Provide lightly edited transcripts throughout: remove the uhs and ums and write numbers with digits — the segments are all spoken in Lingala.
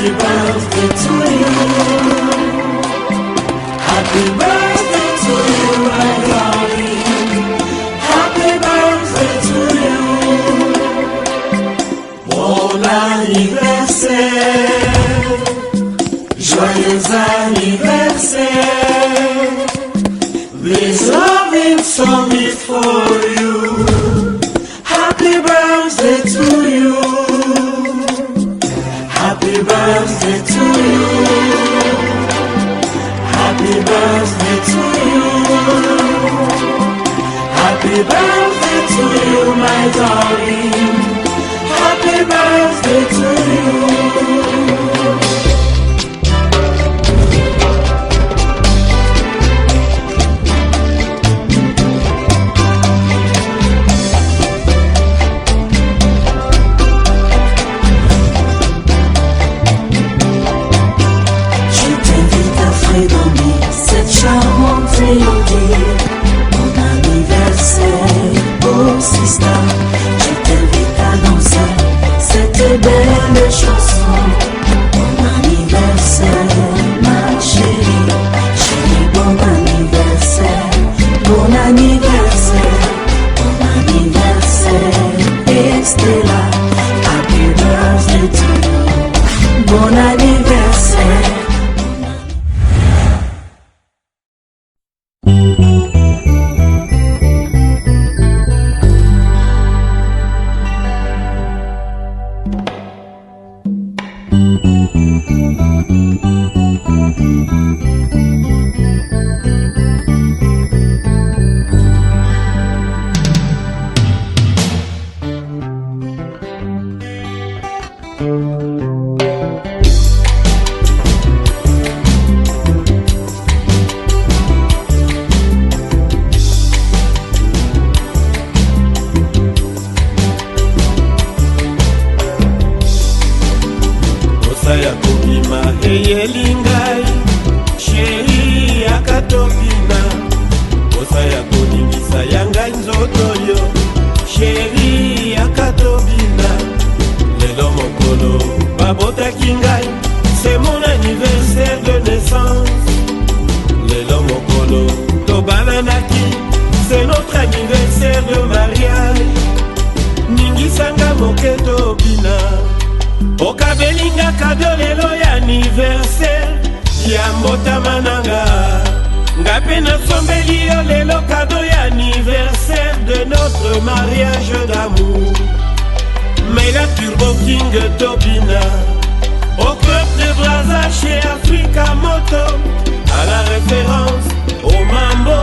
Happy birthday to you. Happy birthday to you, my darling. Happy birthday to you. Bon anniversaire. Joyeux anniversaire. This loving song is for you. Happy birthday to you. Happy birthday to you. Happy birthday to you. Happy birthday to you, my darling. Happy birthday to you. Cette charmante mélodie, mon anniversaire, oh sister, je t'invite à danser cette belle chanson. Bon anniversaire, ma chérie, chérie, bon anniversaire, bon anniversaire, bon anniversaire, Estella, happy birthday to you, bon anniversaire. Eyelingai sheri akatopina osa ya koningisa yanga nzoto yo sheri akatopina lelo mokolo babotaki ngai c'est mon anniversaire de naissance lelo mokolo tobalanaki c'est notre anniversaire de mariage ningisanga moke topina okabelinga kado lelo ya anniversaire ya mbotama nanga nga pe nasombeli yo lelo kado ya anniversaire de notre mariage d'amour mais la Turbo King Tobina au club de Brazza chez Africa Moto à la référence au mambo.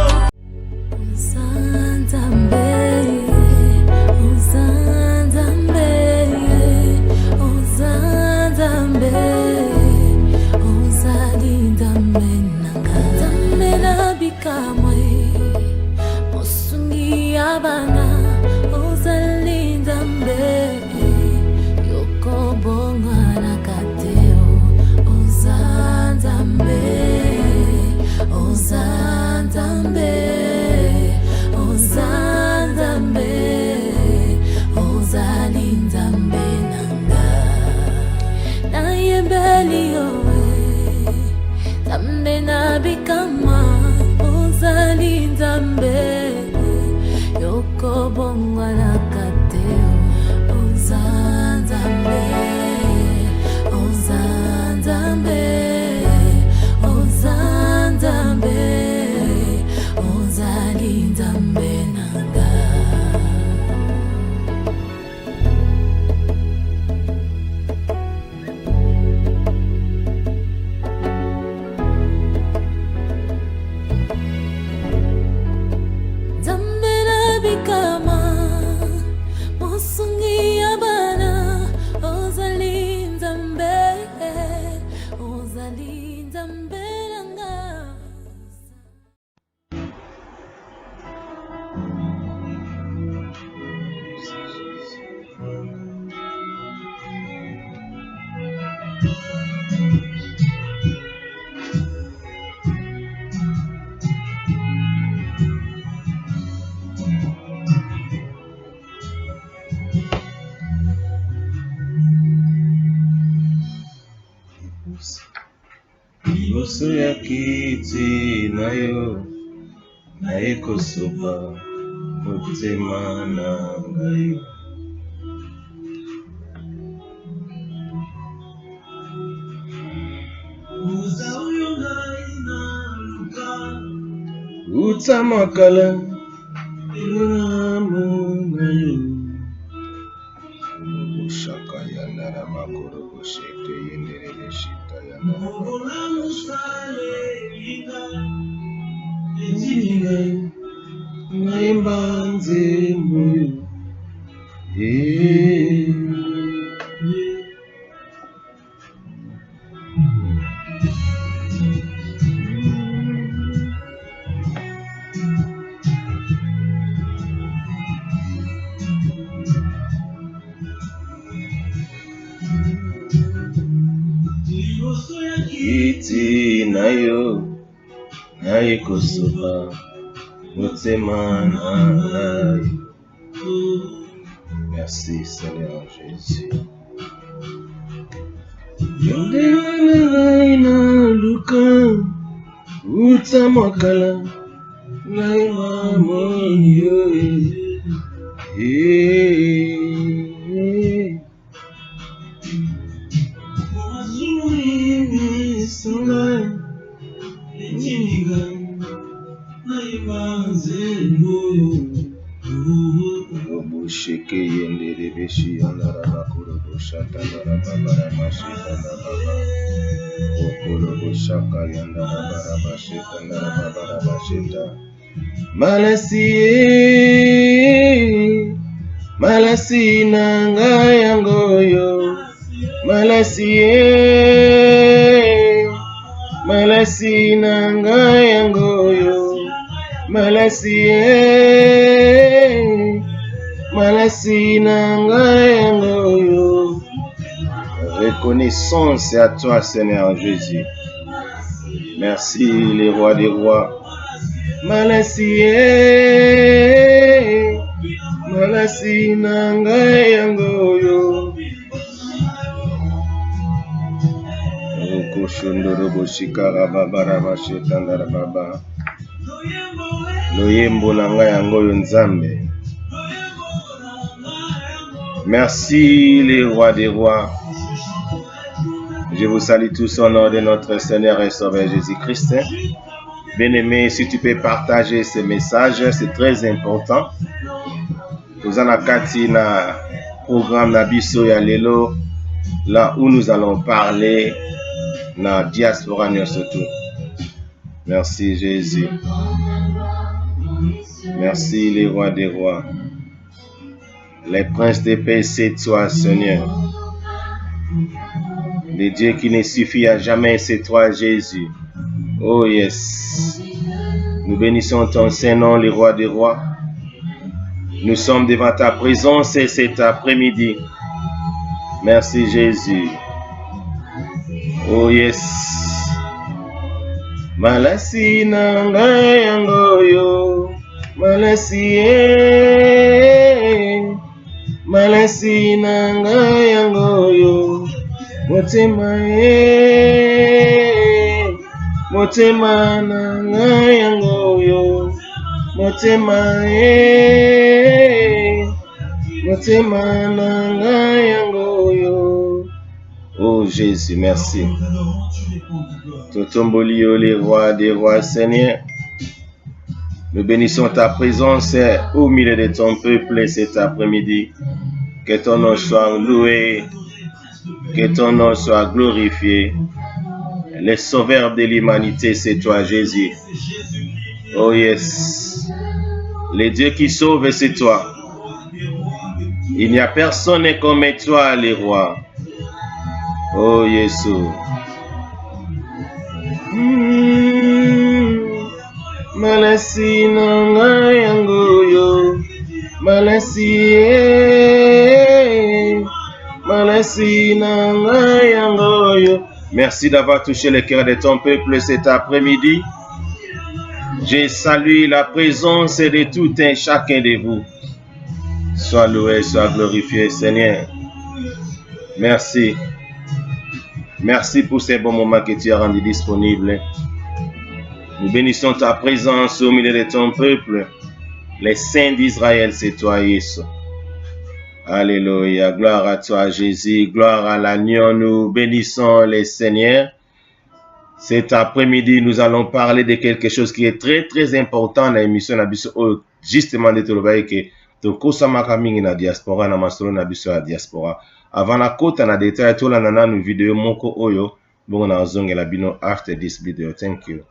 liboso ya kiti na yo naye kosopa motema na ngai. Uta makala elamo na yo shaka yandara makoro bosheke yenderele shita yandara naimba nzembo kiti na yo naye kosopa motema na ngai. Merci Seigneur Jésus. Yondelai na luka uta makala naima monyo Sheke yendere beshi yandara bakuro boshata ndara babara mashita ndara baba okolo boshaka yandara bara bashita ndara babara bashita malasi nanga yangoyo malasi nanga yangoyo Reconnaissance à toi, Seigneur Jésus. Merci, les rois des rois. Malasi nanga yangoyo. Koshondoro boshikara babara bashetandara baba. Loyembo nanga yangoyo nzambe. Merci les rois des rois. Je vous salue tous au nom de notre Seigneur et Sauveur Jésus-Christ. Bien-aimé, si tu peux partager ce message, c'est très important. Nous allons na programme na biso ya lelo, là où nous allons parler na diaspora surtout. Merci Jésus. Merci les rois des rois. Les princes de paix, c'est toi, Seigneur. Le Dieu qui ne suffit à jamais, c'est toi, Jésus. Oh yes. Nous bénissons ton Saint-Nom, le roi des rois. Nous sommes devant ta présence cet après-midi. Merci, Jésus. Oh yes. Malasi nanga yangoyo. Malasi nanga yangoyo. Motema nanga yangoyo. Motema nanga yangoyo. Oh Jésus, merci. Totombolio, les rois des rois, Seigneur. Nous bénissons ta présence au milieu de ton peuple cet après-midi. Que ton nom soit loué, que ton nom soit glorifié. Le sauveur de l'humanité, c'est toi, Jésus. Oh yes. Le Dieu qui sauve, c'est toi. Il n'y a personne comme toi, les rois. Oh Jésus. Malasi nanga yangoyo. Malasi nanga yangoyo. Merci d'avoir touché le cœur de ton peuple cet après-midi. Je salue la présence de tout un chacun de vous. Sois loué, sois glorifié, Seigneur. Merci. Merci pour ces bons moments que tu as rendus disponibles. Nous bénissons ta présence au milieu de ton peuple. Les saints d'Israël, c'est toi, Jésus. Alléluia. Gloire à toi, Jésus. Gloire à l'agneau. Nous bénissons les Seigneurs. Cet après-midi, nous allons parler de quelque chose qui est très, très important dans l'émission. Justement, de te que tokosamaka mingi na diaspora na masolo na biso ya diaspora. Avant la kota na détail to la nana nu video moko oyo bongo na zongela bino after this video. Thank you.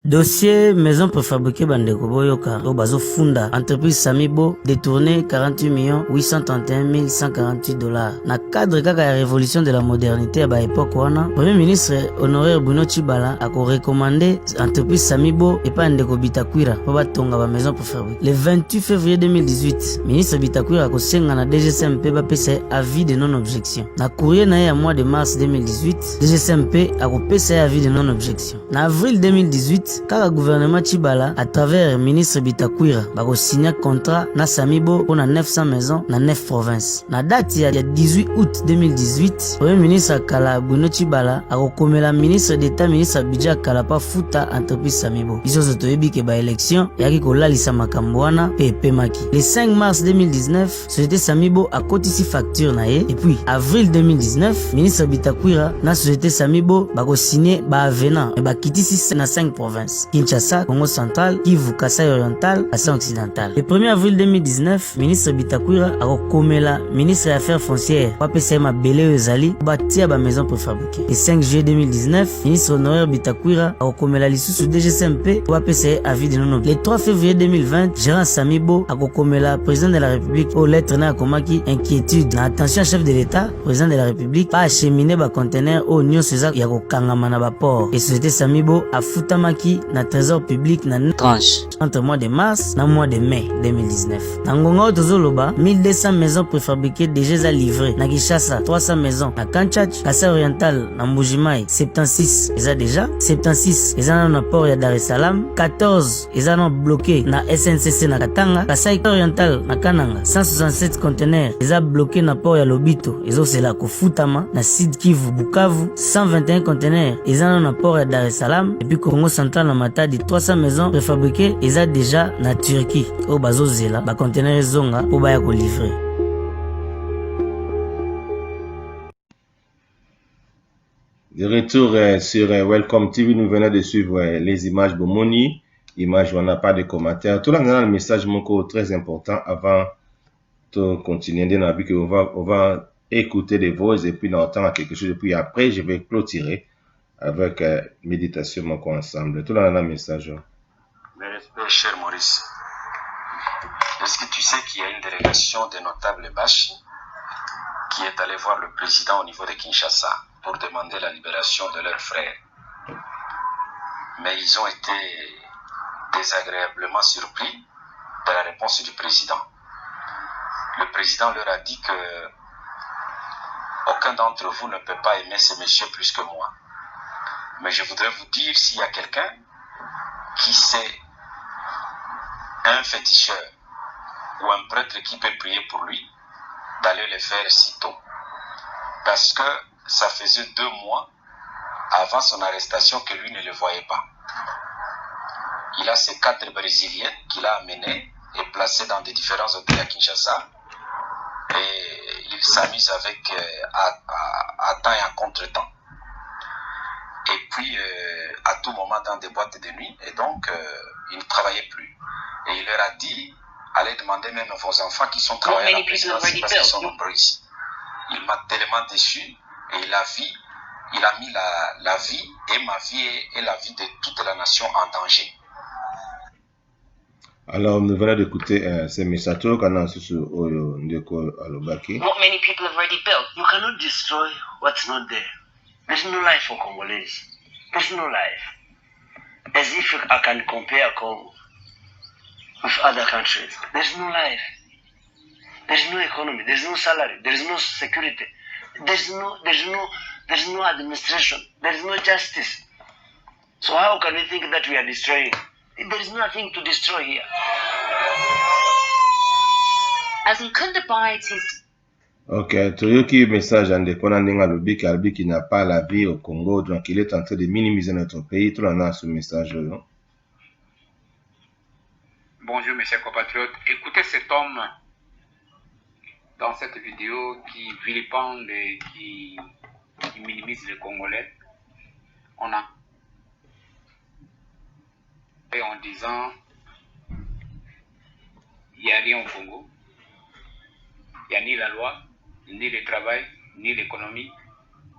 Dossier maison préfabriquée bandeko boyoka o bazo funda entreprise Samibo détourné 48 831 148 $. Na cadre kaka ya révolution de la modernité ya ba époque wana premier ministre honoraire Bruno Tshibala a recommandé entreprise Samibo et pas ndeko Bitakwira po batonga ba maison préfabriquée. Le 28 février 2018 ministre Bitakwira a senga na DGCMP ba pesa avis de non objection. Na courrier na ya mois de mars 2018 DGCMP a pesa avis de non objection. Na avril 2018 kaka gouvernement Tshibala à travers ministre Bitakwira bako signer contrat na Samibo pour 900 maisons na 9 provinces. Na date ya 18 août 2018 premier ministre Kala Bruno Tshibala a rekomela ministre d'état ministre budget Kala pa futa entreprise Samibo. Iso toyebi ke ba élection yaki kolalisa makambo wana pe pemaki. Le 5 mars 2019 société Samibo a kotisi facture na ye et puis avril 2019 ministre Bitakwira na société Samibo bako signer ba avenant et ba kitisi na 5 provinces. Kinshasa, Congo central, Kivu, Kasai oriental, Kasai occidental. Le 1er avril 2019, ministre Bitakwira a rekomela ministre des affaires foncières wapesa ma belé ezali batia ba maison préfabriquée. Le 5 juillet 2019, ministre honoraire Bitakwira a rekomela lisusu DGCMP wapesa avis de non. Le 3 février 2020, gérant Samibo a rekomela président de la République aux lettres na komaki inquiétude na attention chef de l'État, président de la République pas acheminer ba conteneur au Nyon César ya kokangama na ba port. Et société Samibo a futamaki na trésor public na tranche entre mois de mars na mois de mai 2019. Na ngonga tozoloba 1200 maisons préfabriquées déjà livrées na Kinshasa, 300 maisons na Kanchach, Kasai oriental na Mbujimai, 76 eza déjà, 76 eza na port ya Dar es Salaam, 14 eza na bloqué na SNCC na Katanga, Kasai oriental na Kananga, 167 conteneurs eza bloqué na port ya Lobito, ezo sela kofutama na Sud Kivu Bukavu, 121 conteneurs eza na port ya Dar es Salaam et puis Congo central na Matadi 300 maisons préfabriquées eza déjà na Turquie au bazo zela ba conteneurs zonga po baya ko livrer. De retour sur Welcome TV, nous venons de suivre les images Bomoni, images où on n'a pas de commentaires. Tout le monde a un message moko très important avant de continuer. On va écouter des voix et puis on entend quelque chose et puis après je vais clôturer avec méditation moko ensemble. Tout le monde a un message. Mes respects, cher Maurice. Est-ce que tu sais qu'il y a une délégation des notables Bashi qui est allée voir le président au niveau de Kinshasa pour demander la libération de leurs frères? Mais ils ont été désagréablement surpris de la réponse du président. Le président leur a dit que aucun d'entre vous ne peut pas aimer ces messieurs plus que moi. Mais je voudrais vous dire, s'il y a quelqu'un qui sait un féticheur ou un prêtre qui peut prier pour lui, d'aller le faire sitôt. Parce que ça faisait 2 mois avant son arrestation que lui ne le voyait pas. Il a ces 4 Brésiliens qu'il a amenés et placés dans des différents hôtels à Kinshasa. Et il s'amuse avec à temps et à contre-temps. Et puis à tout moment dans des boîtes de nuit. Et donc il ne travaillait plus. Et il leur a dit, allez demander même à vos enfants qui sont travaillés à la présidence parce qu'ils sont nombreux ici. Il m'a tellement déçu et il a mis la vie et ma vie et la vie de toute la nation en danger. Alors, nous venons d'écouter ces messages. Not many people have already built. You cannot destroy what's not there. There's no life for Congolese. There's no life. As if I can compare Congo with other countries. There's no life. There's no economy. There's no salary. There's no security. There's no administration. There's no justice. So how can we think that we are destroying? There is nothing to destroy here. As Nkunda bides his Ok, Toyoki message ande kona ndinga lobiki albi qui n'a pas la vie au Congo, donc il est en train de minimiser notre pays. Tout le monde a ce message là. Bonjour mes chers compatriotes, écoutez cet homme dans cette vidéo qui vilipende et qui minimise les Congolais. On a fait en disant il n'y a rien au Congo, il n'y a ni la loi, ni le travail, ni l'économie,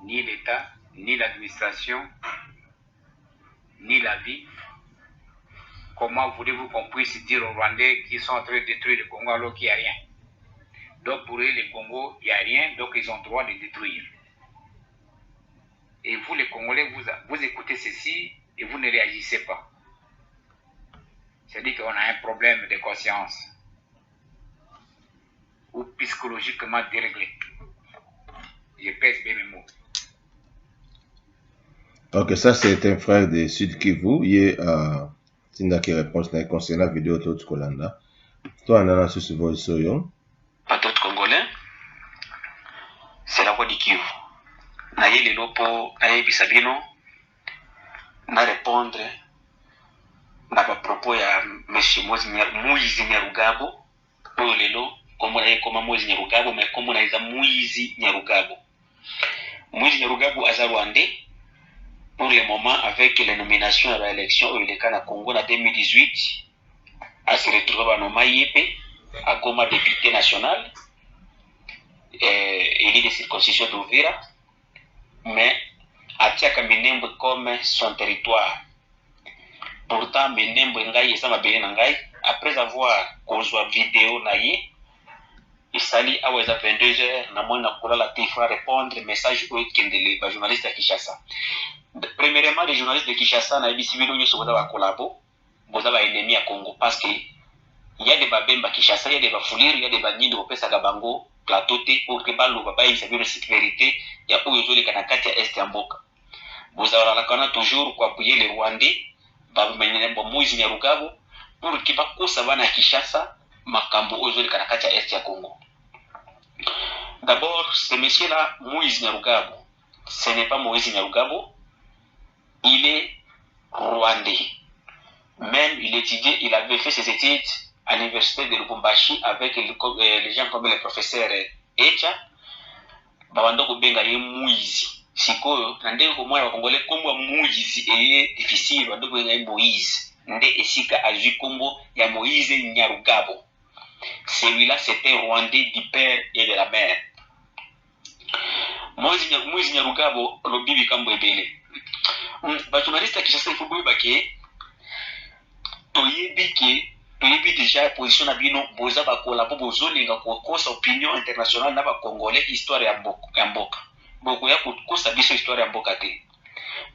ni l'État, ni l'administration, ni la vie. Comment voulez-vous qu'on puisse dire aux Rwandais qu'ils sont en train de détruire le Congo alors qu'il n'y a rien? Donc pour eux, le Congo, il n'y a rien, donc ils ont le droit de détruire. Et vous, les Congolais, vous écoutez ceci et vous ne réagissez pas. C'est-à-dire qu'on a un problème de conscience ou psychologiquement déréglé. Je pèse bien mes mots. Ok, ça c'est un frère de Sud Kivu. Il est Tinda qui répond concernant la vidéo de Kolanda. Toi, on a sur voix soyo. Patriote congolais, c'est la voix du Kivu. Naye lelo po ayebisa bino na répondre na ba propos ya monsieur Moïse Nyarugabo oyo lelo kombo na ye koma Moïse Nyarugabo mais kombo na eza Moïse Nyarugabo. Moïse Nyarugabo aza Rwandais pour le moment avec les nominations à l'élection au Lekana Congo en 2018 a se retrouver à Noma Yepe à comme député national élu de circonscription d'Uvira mais atiaka Minembwe comme son territoire. Pourtant Minembwe ngai eza mabele na ngai après avoir kozwa vidéo na ye isali awa eza 22h na mona kolala te fa répondre message oyo kendele ba journaliste ya Kinshasa. Premièrement les journalistes de Kinshasa na ebisi bino nyoso boza ba collabo boza ba ennemi ya Congo parce que il y a des babemba Kinshasa, il y a des bafuliri, il y a des banini au pesa gabango plateau te pour que balo baba il s'appelle sécurité ya oyo les kanakati ya est ya mboka. Bozala la kana toujours kwa appuyer les Rwandais ba menene bo Moïse Nyarugabo pour que bakosa bana Kinshasa makambo oyo les kanakati ya est ya Congo. D'abord, ce monsieur là Moïse Nyarugabo, ce n'est pas Moïse Nyarugabo, il est rwandais. Même il étudiait, il avait fait ses études à l'université de Lubumbashi avec les gens comme le professeur Echa. Babandoko benga ye Moïse. Sikoyo nande ko mwana Congolais kombo Moïse et difficile bandoko benga ye Moïse. Nde esika azui kombo ya Moïse Nyarugabo. Celui-là c'était Rwandais du père et de la mère. Moïse Nyarugabo lobibi kambo ebele. Ba journaliste qui cherchent il faut boye baké toyebi déjà position na bino boza ba collabo bozolinga ko kosa opinion internationale na ba congolais histoire ya mboka boko ya kosa biso histoire ya mboka te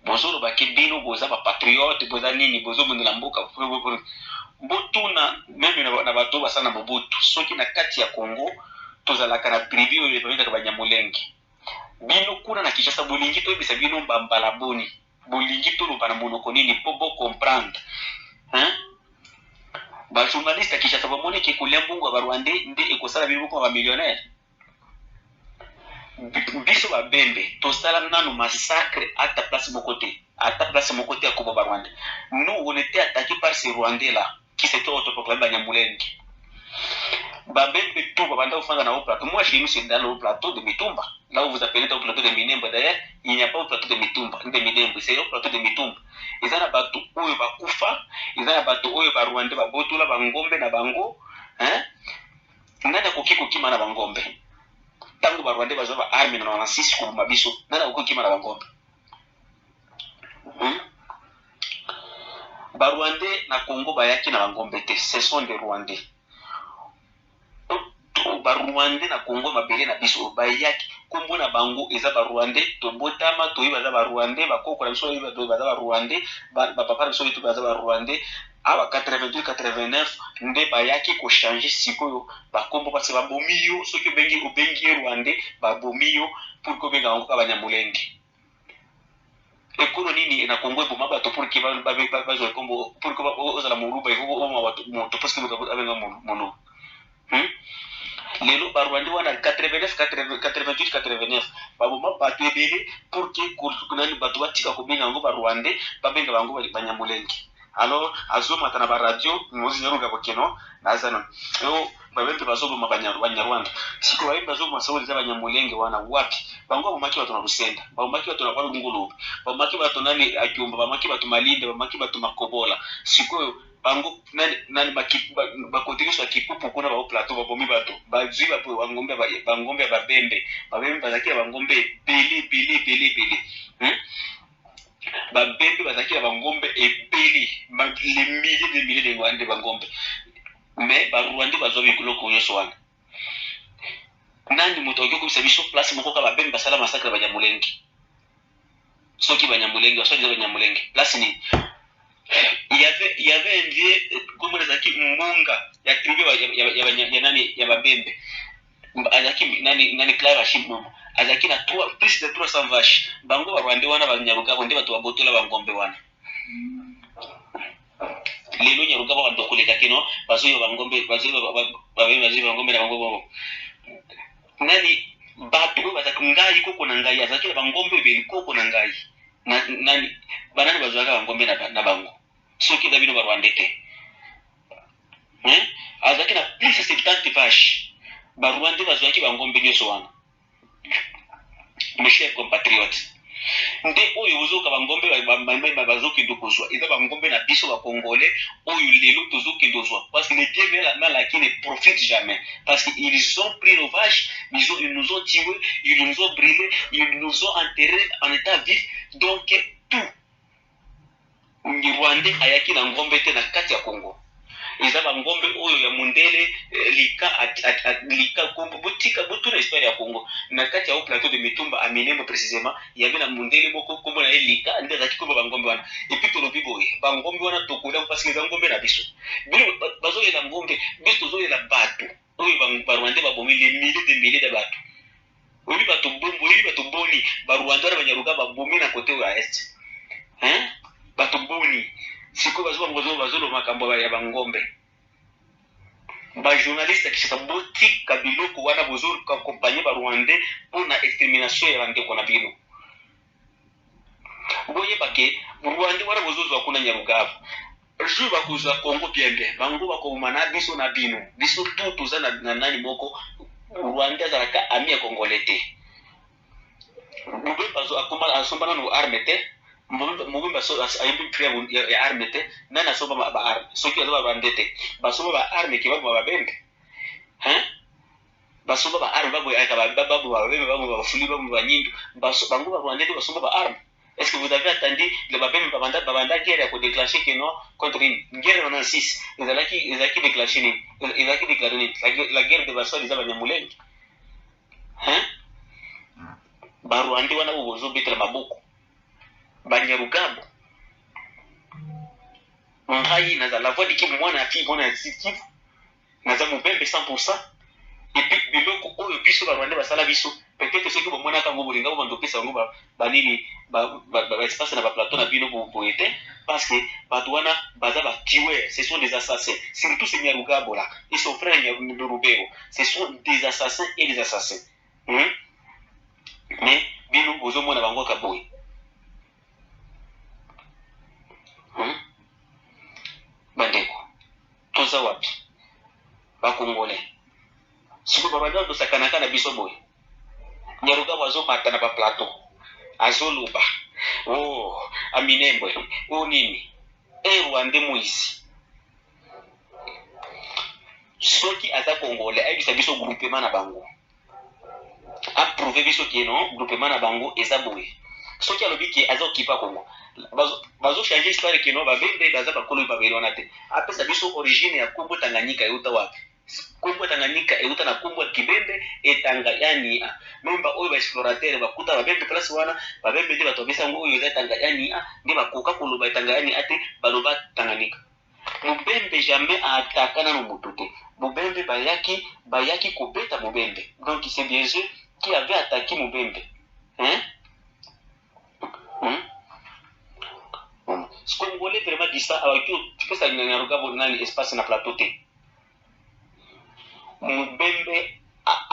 bozolo ba ke bino boza ba patriote boza nini bozo mondela mboka botuna même na bato basana bobutu soki na kati ya Congo tozalaka na tribu oyo babeta ba Nyamulenge bino kuna na Kinshasa bolingi to bisa bino mbala boni bolingi to lobana monoko nini po bo comprendre hein. Ba journaliste qui chata bamone ki kolia mbungu ba Rwandais nde ekosala bibo ko ba millionnaire biso ba bembe to sala nanu massacre à ta place mokoté à Kobo ba Rwandais. Nous on était attaqués par ces Rwandais là qui s'étaient autoproclamés ba Nyamulenge ba bembe tout ba banda ofanga na au plateau. Moi chez nous c'est dans le plateau de Mitumba là où vous appelez au plateau de Minembwe. D'ailleurs il n'y a pas au plateau de Mitumba de Minembwe, c'est au plateau de Mitumba. Ezana batu oyo bakufa ezana batu oyo ba Rwanda ba botula ba ngombe na bango hein nana kokiko kima na bangombe tango ba Rwanda bazo ba army na 96 ko mabiso nana kokiko kima na bangombe ba Rwanda na Congo bayaki na bangombe te, ce sont des Rwandais. Ba Rwanda na Congo mabele na biso bayaki kombo na bango eza ba Rwanda to botama to iba za ba Rwanda ba koko na biso iba to ba za ba Rwanda ba papa na biso to ba za ba Rwanda aba 88 89 nde bayaki ko changer sikoyo ba kombo parce ba bomiyo soki obengi Rwanda ba bomiyo pour ko benga ngo ba Nyamulenge ekolo nini na Congo bo mabato pour que ba zo kombo pour que ba ozala muruba iko o mabato moto parce que ba abenga mono lelo barwande wana 89 88 89 baboma bato ebele pour que kunani bato batika kobenga yango barwande babenga bango banyamulenge. Alors azomata na baradio mozinyaruga bokeno nazana yo babembe bazoboma banyarwanda siko babembe bazoboma sawo za banyamulenge wana wapi bango bomaki bato na Rusenda bomaki bato na Balungulu bomaki bato nani Akyumba bomaki bato Malinde bomaki bato Makobola siko bango nani bakotikiso kipupu kuna ba plateau babomi bato bazwi bapo bangombe babembe bazaki bangombe pele babembe bazaki bangombe epeli les milliers de Rwandais bangombe mais barwande bazwa bikoloko nyonso wana nani moto okyo kubisa biso place moko ka babembe basala massacre banyamulenge soki banyamulenge basali za banyamulenge place ni il y avait un lieu comme les aki mbonga ya tribu ya nani ya babembe azaki nani Clara Shimbo azaki na plus de 300 vaches bango barwande wana banyaruka bonde bato babotola bangombe wana lelo nyaruka ba ndo koleka kino bazo bangombe bazo bangombe na bango nani bato bazaka ngai koko na ngai azaki bangombe beli koko na ngai nani banani bazaka bangombe na bango soki dabino barwande te azaki na plus de 70 vaches barwande bazaki bangombe nyoso wana. Mes chers compatriotes nde oyo ozoka bangombe bazoki dokozwa eza bangombe na biso ba congolais oyo lelo tozoki dozwa parce que les bien mal qui ne profitent jamais parce qu'ils ont pris nos vaches ils nous ont tués ils nous ont brûlés ils nous ont enterrés en état vif donc tout ni Rwanda ayaki na ngombe te na kati ya Congo eza bangombe oyo ya mundele lika kombo botika botu na histoire ya Congo na kati ya au plateau de Mitumba à Minembwe précisément il y avait na mundele moko kombo na lika nde zaki kombo bangombe wana et puis to lobi boye bangombe wana tokola parce que bangombe na biso bilo bazo yela ngombe biso tozo yela bato oyo barwande babomi les milliers de bato oyo bato bombo oyo bato boni barwande banyaruka babomi na côté ya est bato boni siko bazolo makambo ya bangombe ba journaliste qui saboti kabiloko wana bozolo ka compagnie ba Rwandais pour na extermination ya bande kona bino boye bake Rwanda wana bozolo akuna nyarugavu ju bakuza Congo biembe bango bakoma na biso na bino biso tout za na nani moko Rwanda za ka ami ya congolais mbe bazo akoma asombana no armete mubimba so ayimbi priya ya arme te nana so ba arme so ki ba bandete baso ba arme ki ba babembe baso ba arme ba boya ka ba babembe ba fuli ba nyindu baso bango ba bandete baso ba arme. Est-ce que vous avez attendu le babembe babanda guerre pour déclencher que non contre une guerre en 96 ils allaient déclencher ils allaient déclarer la guerre de Baso des Abanyamulenge ba Rwanda wana bozo betela maboko Banyarugabo ngai naza la voix de Kivu mwana fi mwana Kivu naza mubembe 100% et puis biloko oyo biso ba Rwanda basala biso peut-être ceux qui vont mona kango bolinga bo ndopesa ngo ba nini ba espace na ba plateau na bino bo été parce que batwana baza ba tueurs ce sont des assassins surtout ces Nyarugabo là ils sont frères Nyarugabo ce sont des assassins et des assassins mais bino bozo mona bango kaboy bandeko toza wapi bakongole siko babanda do sakanaka na biso boy Nyarugabo azomata na ba plateau azoluba Aminembwe nini Rwanda Moïse soki aza congolais ayibisa biso groupement na bango approuver biso ki non groupement na bango eza boy soki alobi ki aza okipa Congo bazo changer histoire ki non babembe baza bakolo babelona te apesa biso origine ya Congo Tanganyika euta wapi Congo Tanganyika euta na Congo Kibembe etanganyani memba oyo ba explorateur bakuta babembe place wana babembe de batobesa ngo oyo eza tanganyani ndi bakoka koloba etanganyani ate baloba Tanganyika Mubembe jamais atakana no mutu te Mubembe bayaki kobeta Mubembe donc c'est bien sûr qui avait attaqué Mubembe ce Congolais vraiment dit ça avec tout ça Nyarugabo nani espace na plateau te Mubembe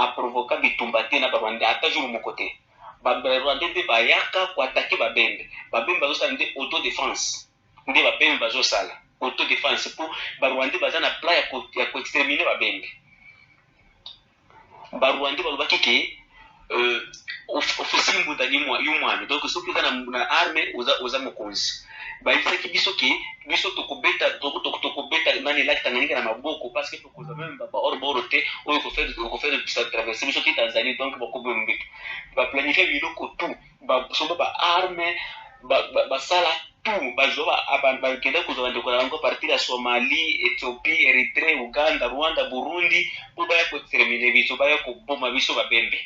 a provoqué bitumba na Rwanda ata jour mon côté ba Rwanda de bayaka ko attaquer babembe bazosala nde autodéfense nde babembe bazosala autodéfense pour ba Rwanda bazana plan ya ko exterminer babembe ba Rwanda balobaki ke ofisi mbundani yumwami donc soki oza na arme oza mokonzi bayebisaki biso ke biso tokobeta nani laki Tanganyika na maboko parce que tokoza même baorboro te oyo kofaire traverser biso ti Tanzanie donc bakobombeto baplanifie biloko tu basoba baarme basala tout bazwa bakenda kozwa bandeko na bango partir ya Somalie, Ethiopie, Eritrea, Uganda, Rwanda, Burundi po baya koextermine biso baya koboma biso babembe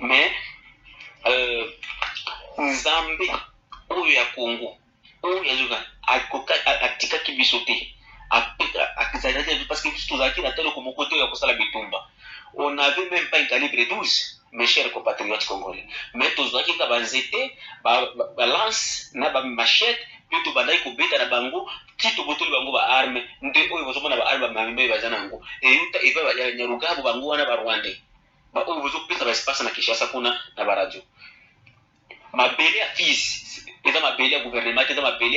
mais Nzambe oyo ya Congo oyo yazoka atikaki biso te akizalaki parce que tozalaki na telo komoko te ya kosala bitumba on avait même pas un calibre 12 mes chers compatriotes congolais mais tozalaki ka banzete balance na bamachete pe tobandaki kobeta na bango ti tobotoli bango baarme nde oyo bazomona baarme bamambe baza nango eyuta eva Nyarugabo bango wana barwande oyo bazopesa baespace na Kinshasa kuna na baradio mabele ya fils eza mabele ya gouvernement eza mabele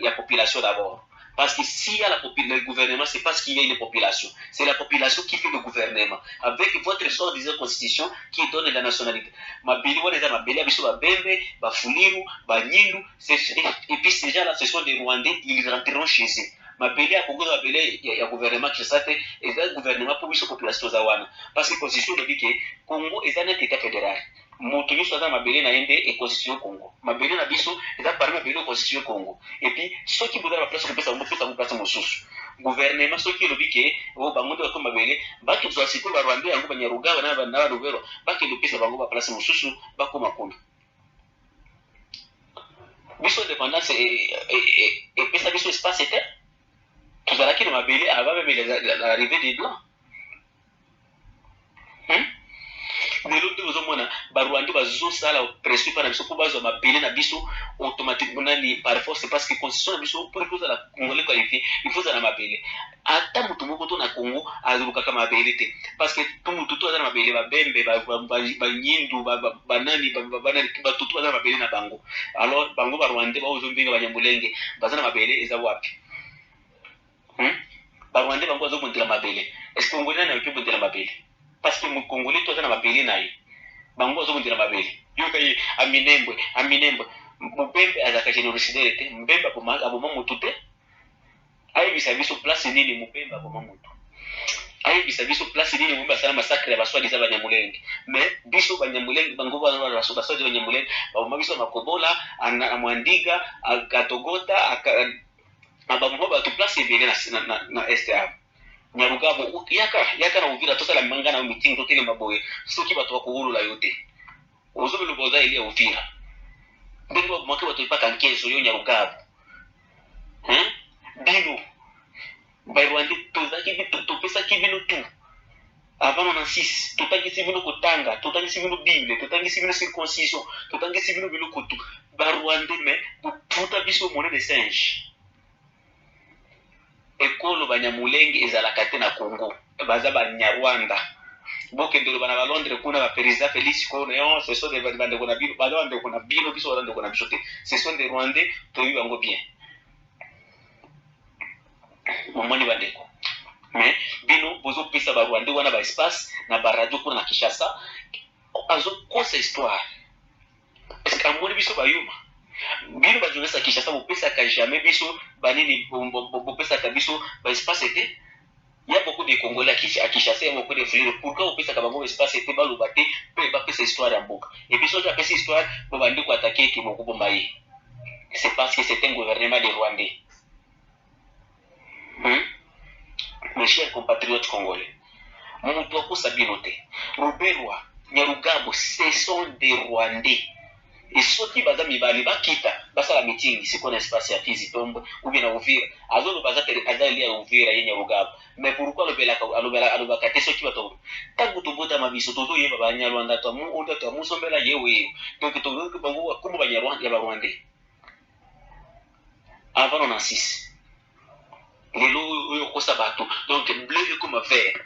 ya population d'abord parce que si y a le gouvernement c'est parce qu'il y a une population c'est la population qui fait le gouvernement avec votre soi-disant constitution qui donne la nationalité mabele wana eza mabele ya biso babembe bafuliru banyindu et puis ces gens là ce sont des Rwandais ils rentreront chez eux mabele ya Congo mabele ya gouvernement Kinshasa te eza gouvernement pour biso population za wana parce que constitution lobi ke Congo eza un état fédéral moto nyonso aza mabele na ye nde e constitution Congo mabele na biso eza parmi mabele ya constitution Congo et puis soki boza na place kopesa bango pesa bango place mosusu gouvernement soki elobi ke bango nde bato mabele bakendozala sikoyo barwande yango Banyarugabo na baluvero bakende opesa bango baplace mosusu bakoma kuna biso indépendance epesa biso espace te tozalaki na mabele avant même l'arrivée des blancs lelo nde ozomona barwandi bazosala pression mpa na biso mpo bazwa mabele na biso automatiquement nani par force parce que constitution na biso pour kozala congolais qualifié il faut ozala mabele ata moto moko to na Congo azolukaka mabele te parce que to moto to aza na mabele babembe banyindu banani bato to baza na mabele na bango alors bango barwande baozombinga Banyamulenge baza na mabele eza wapi barwande bango bazobondela mabele est-ce que congolais nani akobondela mabele parce que mon Congolais toi na mabele na ye bango azobondela mabele yoka ye aminembwe mubembe azaka génocidaire te mbembe aboma motu te ayebisa biso place nini mubembe aboma motu ayebisa biso place nini mubembe asala massacre ya baswadiza Banyamulenge mais biso Banyamulenge bango baswadiza Banyamulenge baboma biso Makobola na Mwandiga Katogota abamoma bato place ebele na este ave Nyarugabo yaka na Uvira tosala manga na meeting totele maboye soki bato bakohulula yo te ozobelo boza ile ya Uvira ndenge bakomaki bato epaka nkeso yo Nyarugabo bino bairwande tozaki topesaki bino tu avant 96 totangisi bino kotanga totangisi bino Bible totangisi bino circoncision totangisi bino biloko tu barwande mais boputa biso monnaie de singe ekolo Banyamulenge ezalaka te na Congo baza Banyarwanda bokendelo bana ba Londres kuna ba président Félix Konéon ce sont des bandeko na bino baza bandeko na bino biso bandeko na biso te ce sont des Rwandais toyi bango bien momoni bandeko mais bino bozo pesa ba Rwandais wana ba espace na ba radio kuna na Kinshasa azo kosa histoire est-ce que amoni biso bayuma bino bajournaliste ya Kinshasa bopesaka jamais biso banini bopesaka biso baespace te ya beaucoup de Congolais à Kinshasa ya beaucoup de frères pourquoi bopesaka bango espace te baloba te mpe bapesa histoire ya mboka et puis soki apesa histoire bobandi koatake eke bokobomba ye c'est parce que c'est un gouvernement des Rwandais mes chers compatriotes congolais moto akosa bino te Ruberwa Nyarugabo ce sont des Rwandais et soki baza mibali bakita basala meeting siko na espace ya Fizi Tombe ou bien na Uvira azolo baza ya Uvira ye Nyarugabo mais pourquoi alobaka te soki bato tangu tobota mabiso tozoyeba Banyarwanda to mu oto to musombela yewe donc tozoki bango comme Banyarwanda ya Rwandais avant 96 lelo oyo kosa bato donc bleu comme vert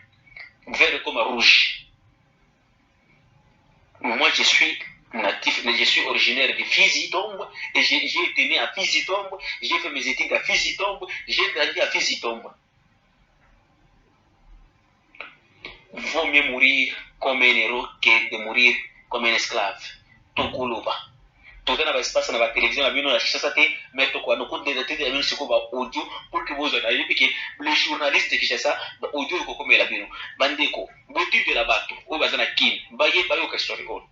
vert comme rouge. Moi, je suis natif, mais je suis originaire de Fizi-Tombe et j'ai été né à Fizi-Tombe, j'ai fait mes études à Fizi-Tombe, j'ai grandi à Fizi-Tombe. Vaut mieux mourir comme un héros que de mourir comme un esclave. Tokoloba. Tout na espace na la télévision na bino na Kinshasa te mais to kwa no ko de tete ya bino siko ba audio pour que vous ayez que les journalistes de Kinshasa ba audio ko komela bino bandeko boti de la bato o bazana kin ba ye ba yo ka story on.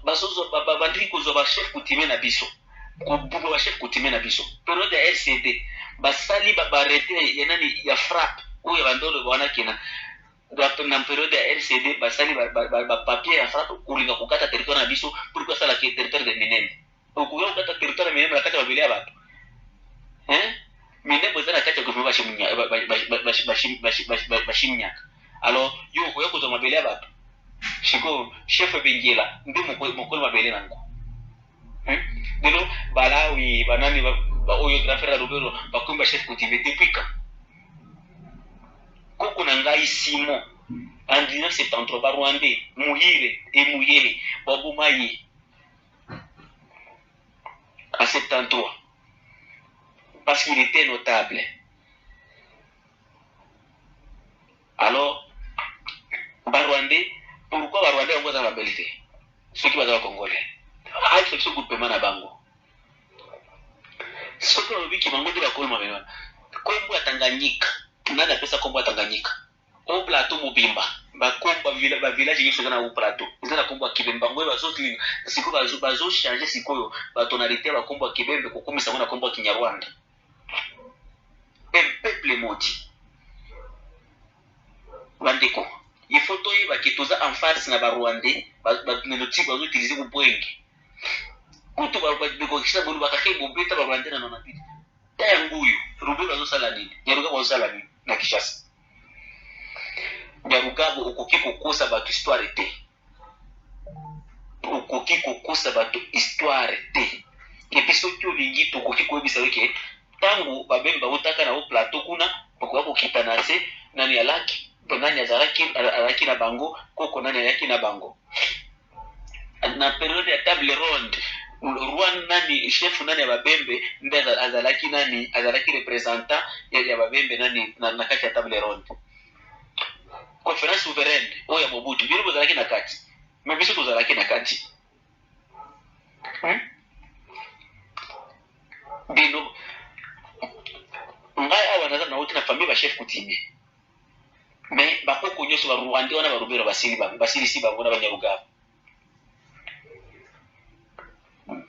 Bazozwa babandiki kozwa bachef coutumier na biso kobuka bachef coutumier na biso période ya RCD basali barete ya nani ya frappe oyo bandolo bawanaki na période ya RCD basali papier ya frappe kolinga kokata territoire na biso pour kosala ke territoire de Minembwe okuya kokata territoire ya Minembwe na kati ya mabele ya bato Minembwe eza na kati ya gouvernement bashimnyaka alors yo okoya kozwa mabele ya bato Chiko chef Benguela ndi mokolo mabele nango dino balawi banani oyo grafera Robero bakumba chef coutumier depuis quand koko na ngai Simon en 1973 ba Rwandais Muyere Babumayi en 73 parce qu'il était notable. Alors ba Rwandais pourquoi les Rwandais ont la belle ceux qui vont Congolais ah c'est ce groupe na bango ce que on dit qui bango de la kolma mena kombo ya Tanganyika nani pesa kombo ya Tanganyika au plateau mobimba ba kombo village qui na au plateau ils na kombo ya Kibemba ngo bazo siko bazo changer sikoyo ba tonalité ba kombo ya Kibembe ko komisa na kombo ya Kinyarwanda un peuple maudit bandeko il faut que tu en face na ba Rwandais ba noti ba utiliser ko poenge kuto ba ko kisa bolu ba ka ke bobeta ba Rwandais na nona piti tanguyo Rubero zo sala nini nyaruka ba sala nini na Kinshasa nyaruka bo okoki kokosa ba histoire te okoki kokosa ba histoire te et puis soki olingi to okoki ko bisa weke tangu ba bemba utaka na o plateau kuna ko kitana se nani alaki nani azalaki na bango koko nani yaki na bango na periode ya table ronde Rwanda nani chef nani ya babembe ndio azalaki representant ya babembe nani na kati ya table ronde conférence souveraine oya Mobutu bino bozalaki na kati mais biso tozalaki na kati bino ngai awa naza na uti na famille ba chef coutumier mais bakoko nyoso ba Rwanda wana ba Rubero basili si bango na banyaruga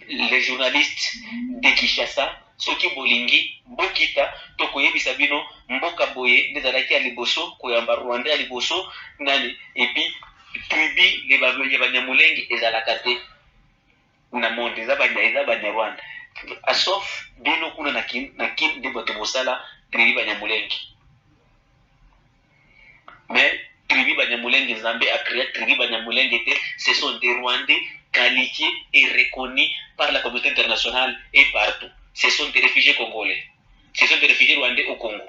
les journalistes de Kinshasa soki bolingi bokita to koyebisa bino mboka boye ndezalaki ya liboso koyamba Rwanda ya liboso nani et puis tribu les banyamulenge ezalaka te na monde eza banyarwanda asof bino kuna na kin de bato bosala tribu banyamulenge mais tribu banyamulenge Nzambe a créé tribu banyamulenge te ce sont des Rwandais qualifiés et reconnus par la communauté internationale et partout. Ce sont des réfugiés congolais. Ce sont des réfugiés rwandais au Congo.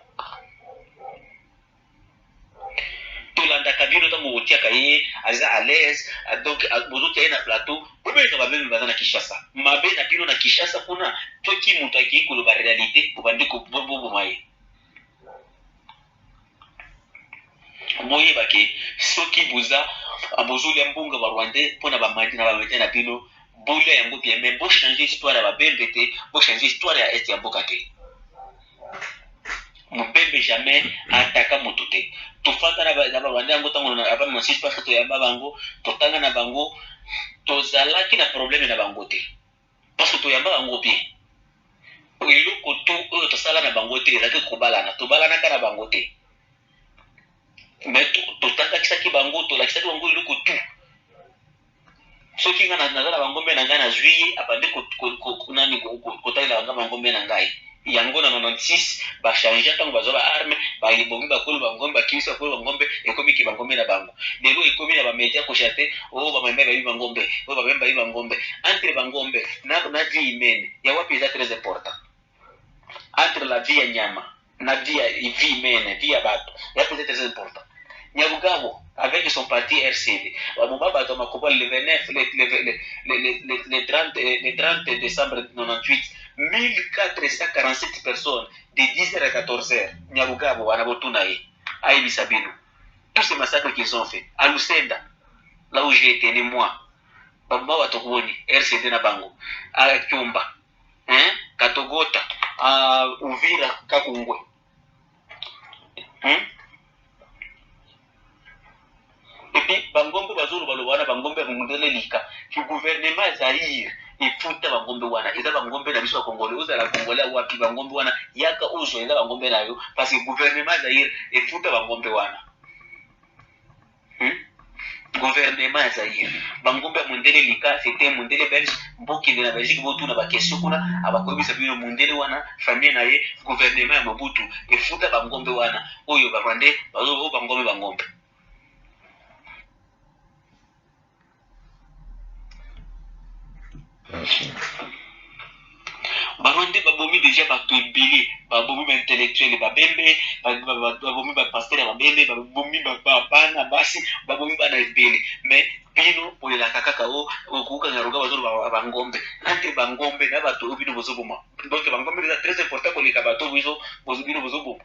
Tolanda kabino tango otia kaye aza à l'aise donc bozo tia na plateau pourquoi ça va même bazana Kinshasa mabe na bino na Kinshasa kuna toki mutu aki ko ba réalité ko bande ko bobo mai moye bake soki buza abozuli ya mbunga ba Rwandais pona ba madi na ba mete na bino bolia yango bien mais bo changer histoire ya ba bembete bo changer histoire ya est ya mboka te Mubembe jamais ataka motote tofata na ba Rwandais yango tango na aba masisi parce que to yamba bango totanga na bango tozalaki na problème na bango te parce que to yamba bango bien eloko to oyo tosala na bango te ezaki kobalana tobalana kana bango te mais totanga kisaki bango to lakisaki bango eloko tu soki nga na bango mbe na ngai na juillet abande ko nani ko taila nga bango mbe na ngai yango na 96 bachange ntango bazwa baarme bayebongi bakolo bangombe bakimisi bakolo bangombe ekomi ke bangombe na bango lelo ekomi na bamedia kochate bamemba bayi bangombe bamemba bayi bangombe entre bangombe na vie humaine ya wapi eza très important entre la vie ya nyama na vie humaine vie ya bato ya peut être très important Nyarugabo avec son parti RCD bamoma bato makoba le 29 le 30 décembre 98 1447 personnes de 10h à 14h. Nyarugabo Wanabotunae, Aïbisabino. Tous ces massacres qu'ils ont fait. À Lucenda, là où j'ai été né moi. Bamba Watogoni, RCD Nabango. À Kyumba, Katogota, à Uvira, Kakungwe. Et puis, Bangombe Bazuru Balwana, Bangombe Mundelika, le gouvernement Zahir. Ifuta bangombe wana eza bangombe na biso ya Congolais oza la Congolais wapi bangombe wana yaka ozo eza bangombe na yo parce que gouvernement Zaire ifuta bangombe wana gouvernement Zaire bangombe mundele lika c'était mundele belge mboki na Belgique botu na ba question kuna abakobisa bino mundele wana famille na ye gouvernement ya Mobutu ifuta bangombe wana oyo barwande bazo bangombe Baronde babomi déjà batobili babomi intellectuel babembe babomi pasteur babembe babomi bana basi babomi bana ebele mais bino polela kaka o okuka ngaruga bazolo bangombe entre bangombe na bato bino bozoboma donc bangombe c'est très important koleka bato biso bozobino bozoboma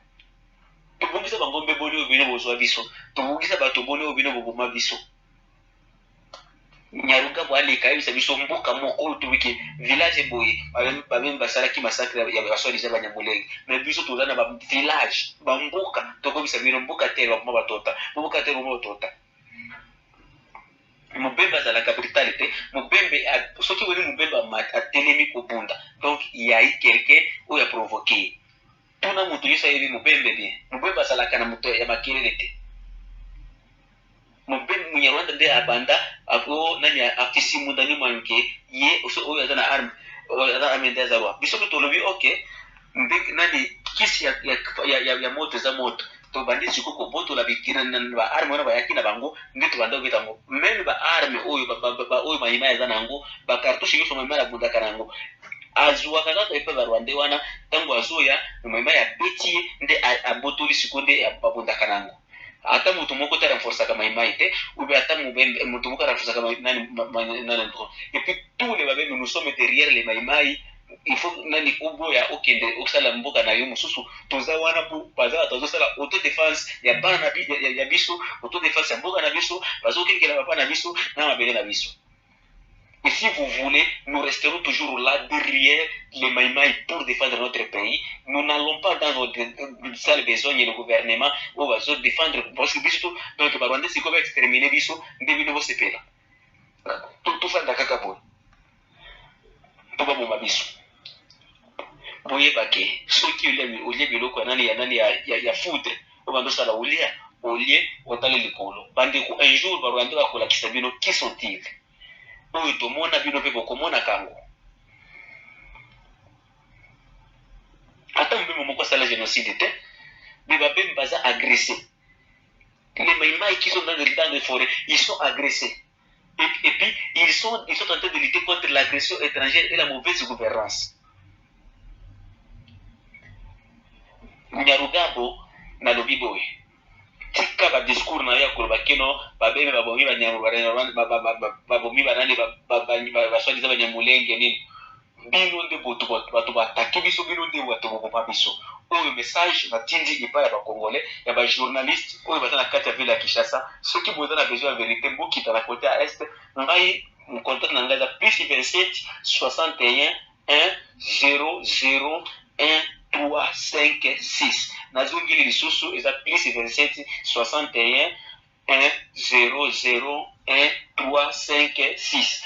tobongisa bangombe boni obino bozwa biso tobongisa bato boni obino boboma biso Nyarugabo aleka yebisa biso mboka moko tubiki village boye babemba basalaki massacre ya baswaliza banyamulenge mais biso tozana ba village ba mboka tokobisa bino mboka te ba batota mboka te ba batota Mubemba za la capitalité Mubembe soki woni Mubemba atelemi kobunda donc il y a eu quelqu'un où a provoqué tuna mutu yesa yebi Mubembe bien Mubemba salaka na mutu ya makelele te Mubembe Munyarwanda nde abanda ako nani afisi mudani manke ye oyo azana arme oyo amenda zawa biso bitolobi okay mbek nani kisi ya moto za moto to bandi sikuko boto la bikira na ba arme wana bayakina bango ndito banda bitango même ba arme oyo ba oyo mayima yazana ngo ba cartouche yoso mayima la bunda kanango azwa kaka epa ba Rwanda wana tango azoya mayima ya petit nde abotoli sikonde ya babunda kanango ata mutu moko ta renforcer kama imaite ou bien ata mutu moko renforcer kama nani et puis tous les babes nous sommes derrière les maimai il faut nani oboya okende osala mboka na yo mususu toza wana pour baza tozosala auto défense ya bana na ya biso auto défense ya mboka na biso bazokengela papa na biso na mabele na biso. Et si vous voulez, nous resterons toujours là derrière les maïmaï pour défendre notre pays. Nous n'allons pas dans notre salle besogne le gouvernement où va se défendre parce que biso donc Rwanda c'est comme exterminer biso ndebi no sepela. Tout ça ndakaka boy. To ba bomba biso. Boye bake soki olie biloko nani ya foudre o bando sala olie otale likolo. Bande ko un jour Rwanda va kola kisabino qui sont-ils? Oyo tomona bino pe bokomona kango ata mbemo moko sala génocide te biba pe baza agressé les maïmaï qui sont dans les forêts ils sont agressés et puis ils sont en train de lutter contre l'agression étrangère et la mauvaise gouvernance. Nyarugabo na lobiboy tika ba discours na ya koloba keno babebe babomi babomi banani baswali za banyamulenge nini bino nde bato bataki biso bino nde bato bokoma biso oyo message batindi epai ya bakongolais ya bajournaliste oyo baza na kati ya ville ya Kinshasa soki boza na besoin ya vérité mbokita na côté ya est ngai mocontact na ngai za plus 27 61 1 00 1 356 nazongeli lisusu eza plus 27 61 1 00 1 356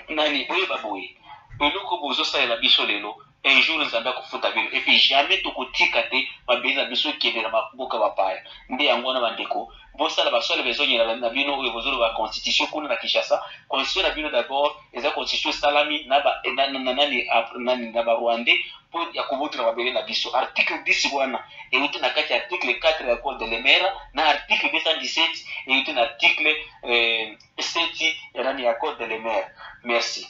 nani boye baboye eloko bozosalela biso lelo un jour nzambe akofuta bino et puis jamais tokotika te mabeli na biso ekende na maboka bapaya nde yango wana bandeko bosala basole bezonyela na bino oyo bozolo ba constitution kuna na Kinshasa. Constitution na bino d'abord eza constitution salami na ba nani na ba Rwandais pour ya kubutu na babele na biso. Article 10 wana euti na kati article 4 ya code de l'Emera na article 217 euti na article 7 ya nani ya code de l'Emera. Merci.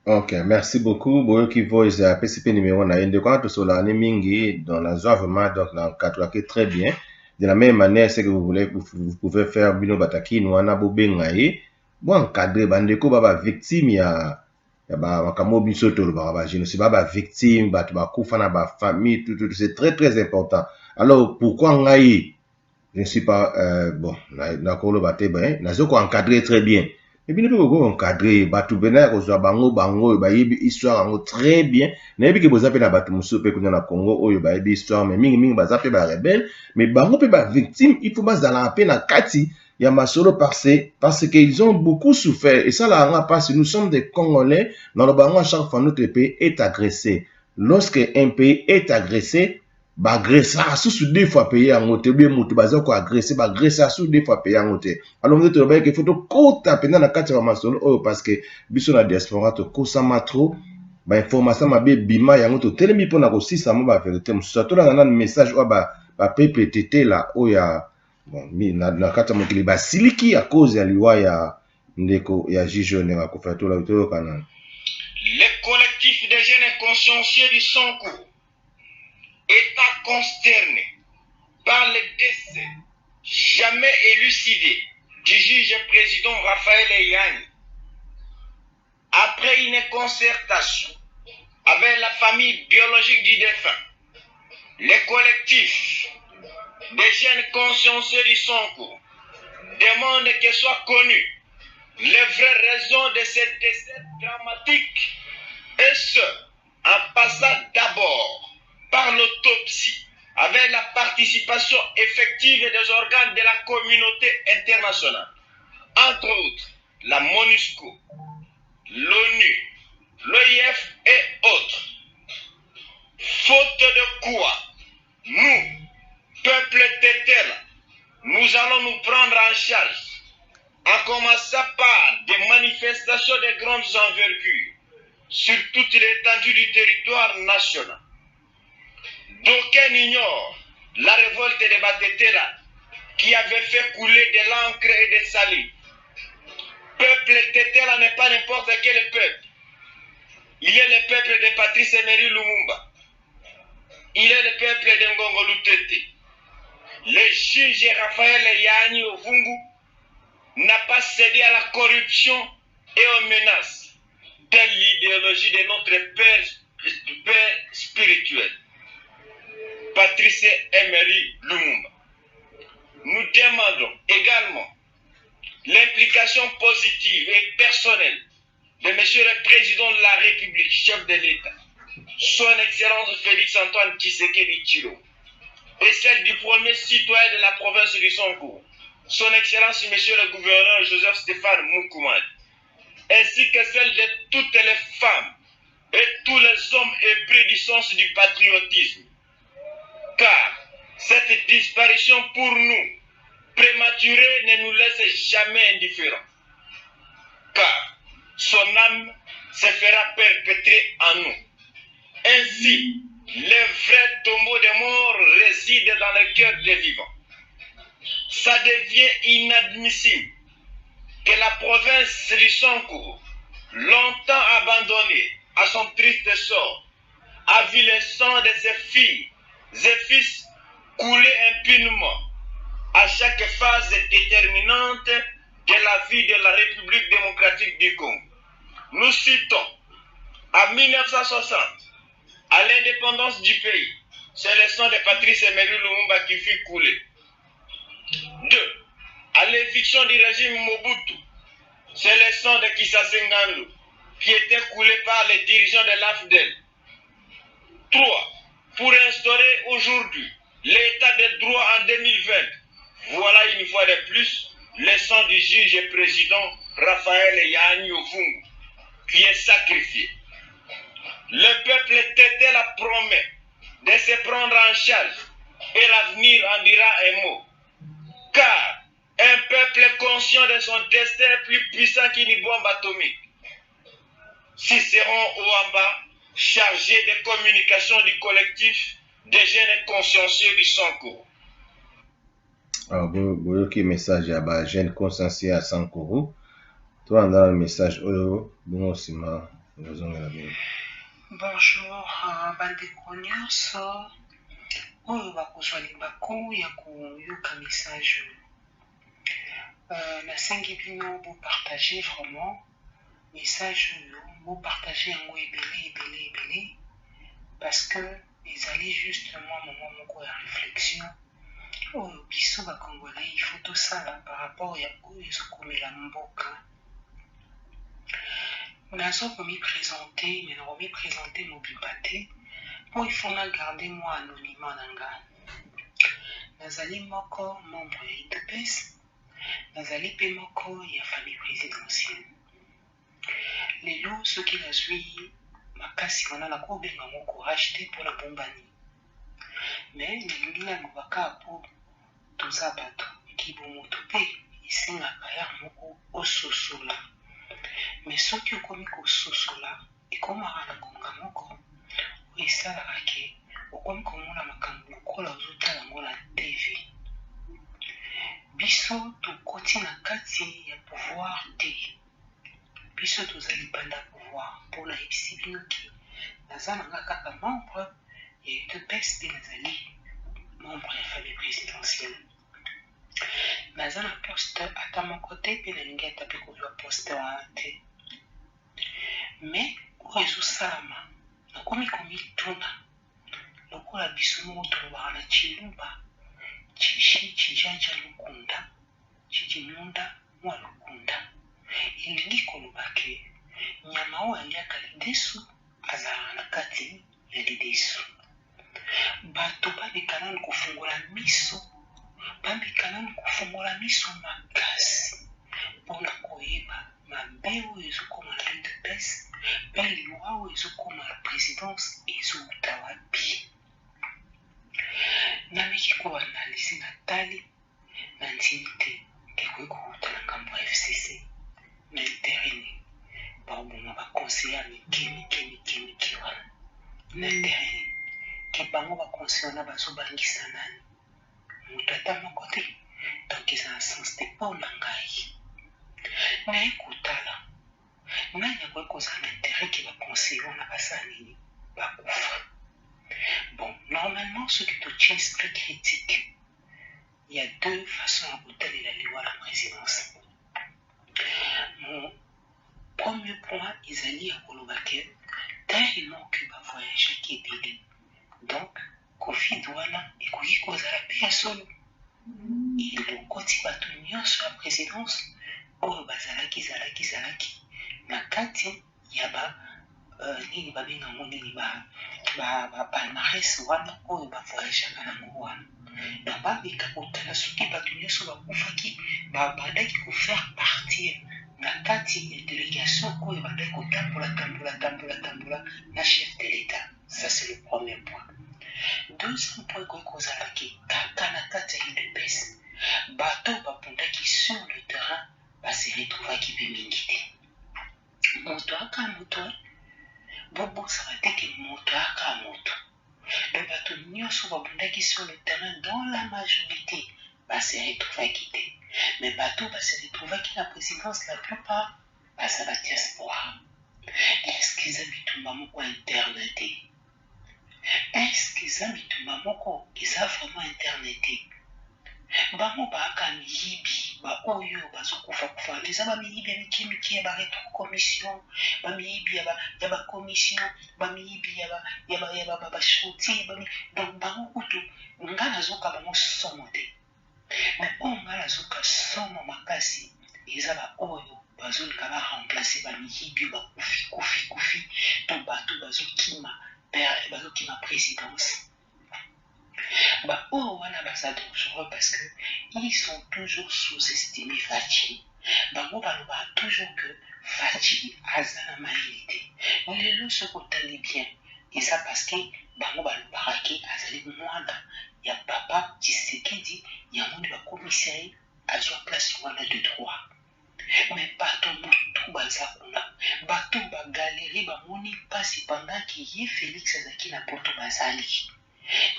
Ok, merci beaucoup. Boyoki Voice a PCP numéro na ende quand sur l'année mingi dans la zone vraiment donc dans le très bien. De la même manière, c'est que vous pouvez faire bino bataki no ana bobengaye. Bon encadrer bandeko baba victime ya makamo biso to ba génocide baba victime ba kufa na ba famille tout c'est très important. Alors pourquoi ngai je ne suis pas bon na ko lo baté ben na zo ko encadrer très bien. Et bien nous pouvons encadrer batu bena ko zo bango ba yebi histoire ngo très bien. Na yebi ke bozape na batu muso pe kuna na Congo oyo ba yebi histoire mais mingi bazape ba rebelle mais bango pe ba victime il faut bazala pe na kati ya masolo parce qu'ils ont beaucoup souffert et ça là parce que nous sommes des Congolais dans le bango chaque fois notre pays est agressé. Lorsque un pays est agressé ba agresser sous deux fois payer en côté bien mutu baza ko agresser ba agresser sous deux fois payer en côté. Alors vous êtes bien que faut to kota pendant na kati ya masolo oyo parce que biso na diaspora to kosama trop ba information mabe bima yango to telemi pona ko sisa mo ba vérité musu to na message o ba PPTT la oya bon na kati ya mokili ba siliki à cause ya liwa ya ndeko ya Jijone wa kofa to la to kana. Le collectif des jeunes consciencieux du Sonko étant consterné par le décès jamais élucidé du juge président Raphaël Eyani, après une concertation avec la famille biologique du défunt, le collectif des jeunes consciencieux du Sonko demande que soient connues les vraies raisons de ce décès dramatique, et ce, en passant d'abord par l'autopsie, avec la participation effective des organes de la communauté internationale, entre autres la MONUSCO, l'ONU, l'OIF et autres. Faute de quoi, nous, peuple Tétel, nous allons nous prendre en charge, en commençant par des manifestations de grandes envergures sur toute l'étendue du territoire national. D'aucuns ignorent la révolte de Batetela qui avait fait couler de l'encre et des salives. Peuple Tétela n'est pas n'importe quel peuple. Il est le peuple de Patrice Emery Lumumba. Il est le peuple de Ngongo Lutete. Le juge Raphaël Eyani Ovungu n'a pas cédé à la corruption et aux menaces de l'idéologie de notre père spirituel, Patrice Emery Lumumba. Nous demandons également l'implication positive et personnelle de M. le Président de la République, chef de l'État, son Excellence Félix Antoine Tshisekedi Tshilombo, et celle du premier citoyen de la province du Sonko, son Excellence M. le Gouverneur Joseph Stéphane Moukoumadi, ainsi que celle de toutes les femmes et tous les hommes épris du sens du patriotisme. Car cette disparition pour nous, prématurée, ne nous laisse jamais indifférents. Car son âme se fera perpétrer en nous. Ainsi, les vrais tombeaux des morts résident dans le cœur des vivants. Ça devient inadmissible que la province du Sonko, longtemps abandonnée à son triste sort, a vu le sang de ses filles et fils couler impunément à chaque phase déterminante de la vie de la République démocratique du Congo. Nous citons en 1960, à l'indépendance du pays, c'est le sang de Patrice Emery Lumumba qui fut coulé. 2. À l'éviction du régime Mobutu, c'est le sang de Kisase Ngannou qui était coulé par les dirigeants de l'AFDEL. 3. Pour instaurer aujourd'hui l'état de droit en 2020, voilà une fois de plus le sang du juge et président Raphaël Eyani Ovungu qui est sacrifié. Le peuple Tétel promet de se prendre en charge et l'avenir en dira un mot. Car un peuple conscient de son destin est plus puissant qu'une bombe atomique. Cicéron Ouamba, chargé de communication du collectif des jeunes consciencieux du Sankuru. Alors, vous qui message à bas jeune consciencieux à Sankuru. Toi, dans le message, bon aussi, Bonjour, bandeko nyonso oyo bakozwa libaku ya koyoka message nasengi bino bopartage vraiment message oyo bopartage yango ebele parce que ezali justement moment moko ya réflexion oyo biso bakongolais il faut tosala par rapport ya oyo ezokomela mboka. Nazo komi présenter, mais non komi présenter mobimba te po il faut na garder moi anonymat na nga. Nazali moko membre ya UDPS, nazali pe moko ya famille présidentielle. Lelo soki nazwi makasi wana nakobenga mo courage te mpo na bombani. Mais nalingi nalobaka po toza bato kibomoto mpe esengaka ya moko ososola. Mais soki okomi kososola ekomaka na konga moko oyo esalaka ke okomi komona makambo lokola ozotala yango na TV. Biso tokoti na kati ya pouvoir te, biso toza libanda pouvoir mpo nayebisi bino ke naza nanga kaka membre ya UDPS mpe nazali membre ya famille présidentielle. Naza na poste ata moko te mpe nalingi ata mpe kozwa poste wana te. Mais oyo ezosalama nakomi komituna lokola biso moko tolobaka na Chiluba chijaja lokunda chijimunda mwa lokunda elingi koloba ke nyama oyo aliaka lidesu azalaka na kati ya lidesu. Bato babika nanu kofungola miso makasi mpona koyeba mabe oyo ezokoma na UDPS mpe liwa oyo ezokoma na présidence ezouta wapi. Nameki koanalyse natali na ntimi te kekoki kouta na ngambo ya FCC na interene baoboma baconseiller mike wana na interene ke bango baconseiller wana bazobangisa nani moto ata moko te. Donc eza na sens te mpo na ngai naye kotala nani akoki kozala na intérêt ke baconseiller wana basala nini bakufa. Bon, normalement soki totia esprit critique il y a deux façons ya kotalela liwa la présidence. Mon premier point ezali ya koloba ke tellement ke bavoyageaki ebele donc covid wana ekoki kozala mpe ya solo elokoti bato nyonso ya présidence oyo bazalaki na kati ya nini babengango nini palmarès wana oyo bavoyageaka nango wana. Donc babika kotala soki bato nyonso bakufaki babandaki kofaire partir na kati ya délégation oyo bandaki kotambola na chef de l'État. Ça c'est le premier point. Deuxième point ekoki kozalaki kaka na kati ya UDPS bato babundaki sur le terrain base retrouvaki mpe mingi te. Moto aka moto bobosaka te ke moto aka moto. Me bato nyonso babundaki sur le terrain dans la majorité base retrouvaki te. Mais bato base retrouvaki na présidence la plupart baza ba diaspora. Est-ce que eza bitumba moko interne te? Est-ce que eza bitumba moko eza vraiment interne te? Bango baaka miyibi baoyo bazokufa eza bamiyibi ya mike ya baretro commission bamiyibi ya bacommission bamiyibi ya bachantier donc bango kutu nga nazoka bango somo te. Mais oyo nga nazoka somo makasi eza baoyo bazolinga baremplace bamiyibi bakufi to bato bazokima présidence. Baoyo wana baza dangereux parce que ils sont toujours sous-estimés. Fachi bango balobaka toujours que Fachi aza na mayele te. Lelo soki otali bien eza parce que bango balobaka ke azali mwana ya papa Tshisekedi yango nde bakomi Commissaire a son place on a de droit. Mais bateau tout bazakuna, bateau ba galerie ba moni passe pendant qu'il y Félix Azaki na poto bazali.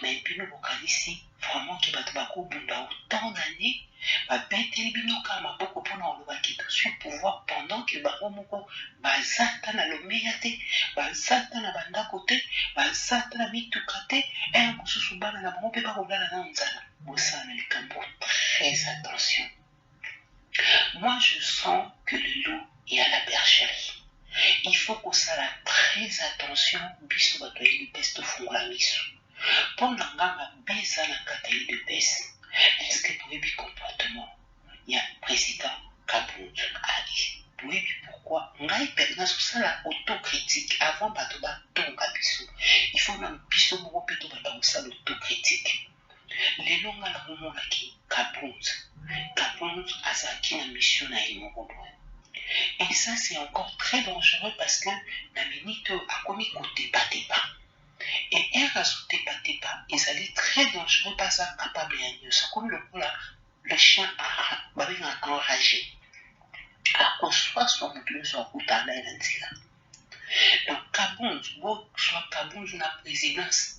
Mais puis nous bokanisi vraiment que bateau ba ko bunda autant d'années, ba beteli bino kama boko pona oloba ki to sur pouvoir pendant que ba moko bazata na lomeyate, bazata na banda côté, bazata na mitukate, et mususu bana na mo pe ba kolala na nzala. Bosana le campo très attention. Moi, je sens que le loup est à la bergerie. Il faut qu'on s'aille très attention, biso batoyi de peste fongola miso. Pendant que ma bise à la catégorie de peste, est-ce que vous avez vu comportement? Il y a le président Kabound Ali. Vous avez vu pourquoi? On a eu maintenant sur ça la autocritique avant bateau tonga biso. Il faut même biso mo peto bateau ça l'autocritique. Les longs à la moment là qui Kabound a sa mission à et ça c'est encore très dangereux parce que la minute a commis côté pas et un rajouté pas ils allaient très dangereux parce que capable de ça comme le chien a enragé à construire son bouclier sur route à l'intérieur. Donc Kabound soit Kabound na présidence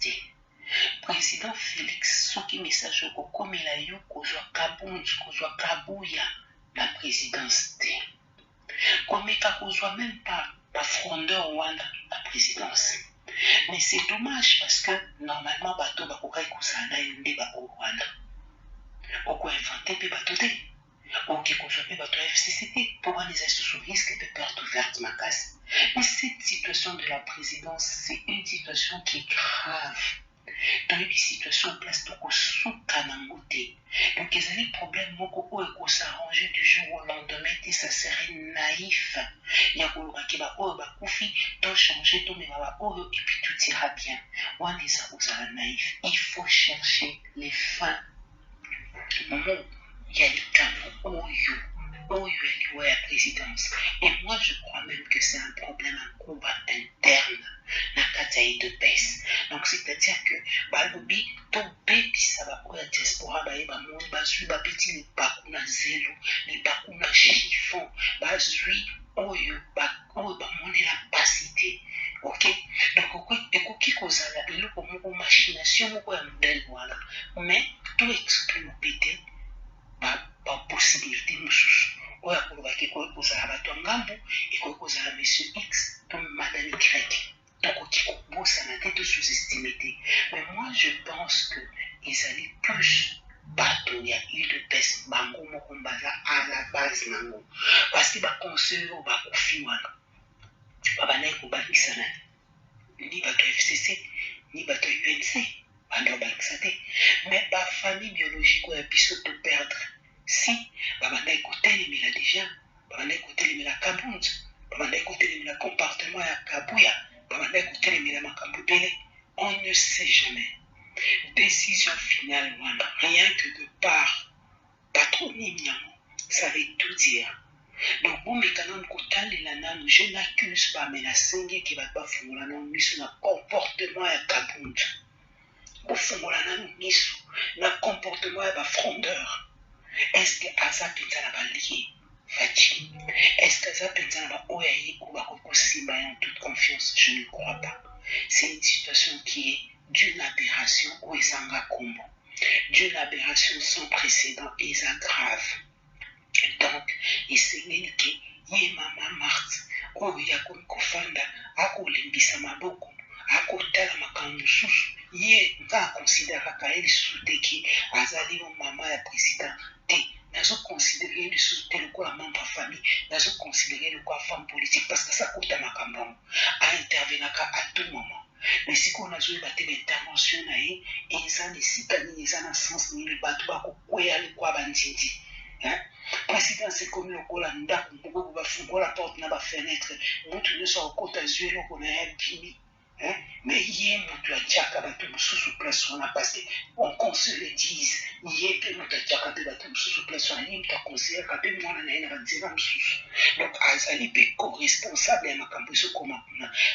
président Félix soki message ko komela yo kozwa Kabound kozwa Kabuya la présidence te komeka kozwa même pas la frondeur wana la présidence. Mais c'est dommage parce que normalement bato bakokai kozala yo nde ba wana oko inventer pe bato te ok kozwa pe bato FCCT pour les sous risque de perte ouverte makasi. Mais cette situation de la présidence c'est une situation qui est grave. Dans une situation en place, donc, ils avaient des problèmes, ils s'arranger du jour au lendemain, et ça serait naïf. Il y a des changer, et puis tout ira bien. On est naïf. Il faut chercher les fins. Il y a les camps, la présidence. Et moi, je crois même que c'est un problème, un combat interne. La kataï de baisse. Donc, c'est-à-dire que, balobi, to baby, ça va pour la diaspora, mon basui, petit, les bakuna zélo, les bakuna chiffon, basui, oyo, mon capacité. Ok? Donc, écoutez, kozala, il y a une machination, un modèle, voilà. Mais, tout exclut, peut-être, pas possibilité, moussous. Oya kolobaki koy kozala bato ngambo ekoy kozala monsieur X to madame Y. Donc kobosana te to sous-estimé te. Mais moi je pense que ils allaient plus bato ya île de peste bango moko mbaza à la base nango parce que baconseil o bakofi wana babandaki kobakisana ni bato FCC ni bato UNC bando bakisa te. Mais bafamille biologique oyo ya biso to perdre si babandaki kotelemela déjà babandaki kotelemela Kabound babandaki kotelemela comportement ya Kabuya babandaki kotelemela makambo ebele. On ne sait jamais. Décision finale wana rien que de part patronyme yango ça veut tout dire. Donc bomeka nanu kotalela nanu je n'accuse pas mais nasengeki bato bafungola nanu miso na comportement ya Kabound bofungola nanu miso na comportement ya bafrondeur. Est-ce que Aza Pintana va lier Fachi? Est-ce que Aza Pintana va oyaï ou va Simba en toute confiance? Je ne crois pas. C'est une situation qui est d'une aberration ou Ezanga Kombo. D'une aberration sans précédent et grave. Donc, il s'est dit que Yé Mama Marthe, ou Yakoum Kofanda, Ako Limbisa Maboko, Ako Tala Makamusus, Yé Nga considéra qu'elle souhaitait qui Azali ou Mama ya président. Nous avons considéré le quoi membre de famille, nous avons considéré le quoi femme politique parce que ça coûte à Macambon à intervenir à tout moment. Mais si on a joué l'intervention, et ils ont des citanis, ils ont un sens, ils ont le quoi banditi. Président, c'est comme le Colanda, on va faire la porte, on va fenêtre, on ne sort au côté azur, on a un pimi. Mais hier, nous avons dit que sous place parce qu'on se le dise. Hier, nous avons dit que sous place on a conseillé que nous avons dit donc, Azali est co-responsable à ma campus comment.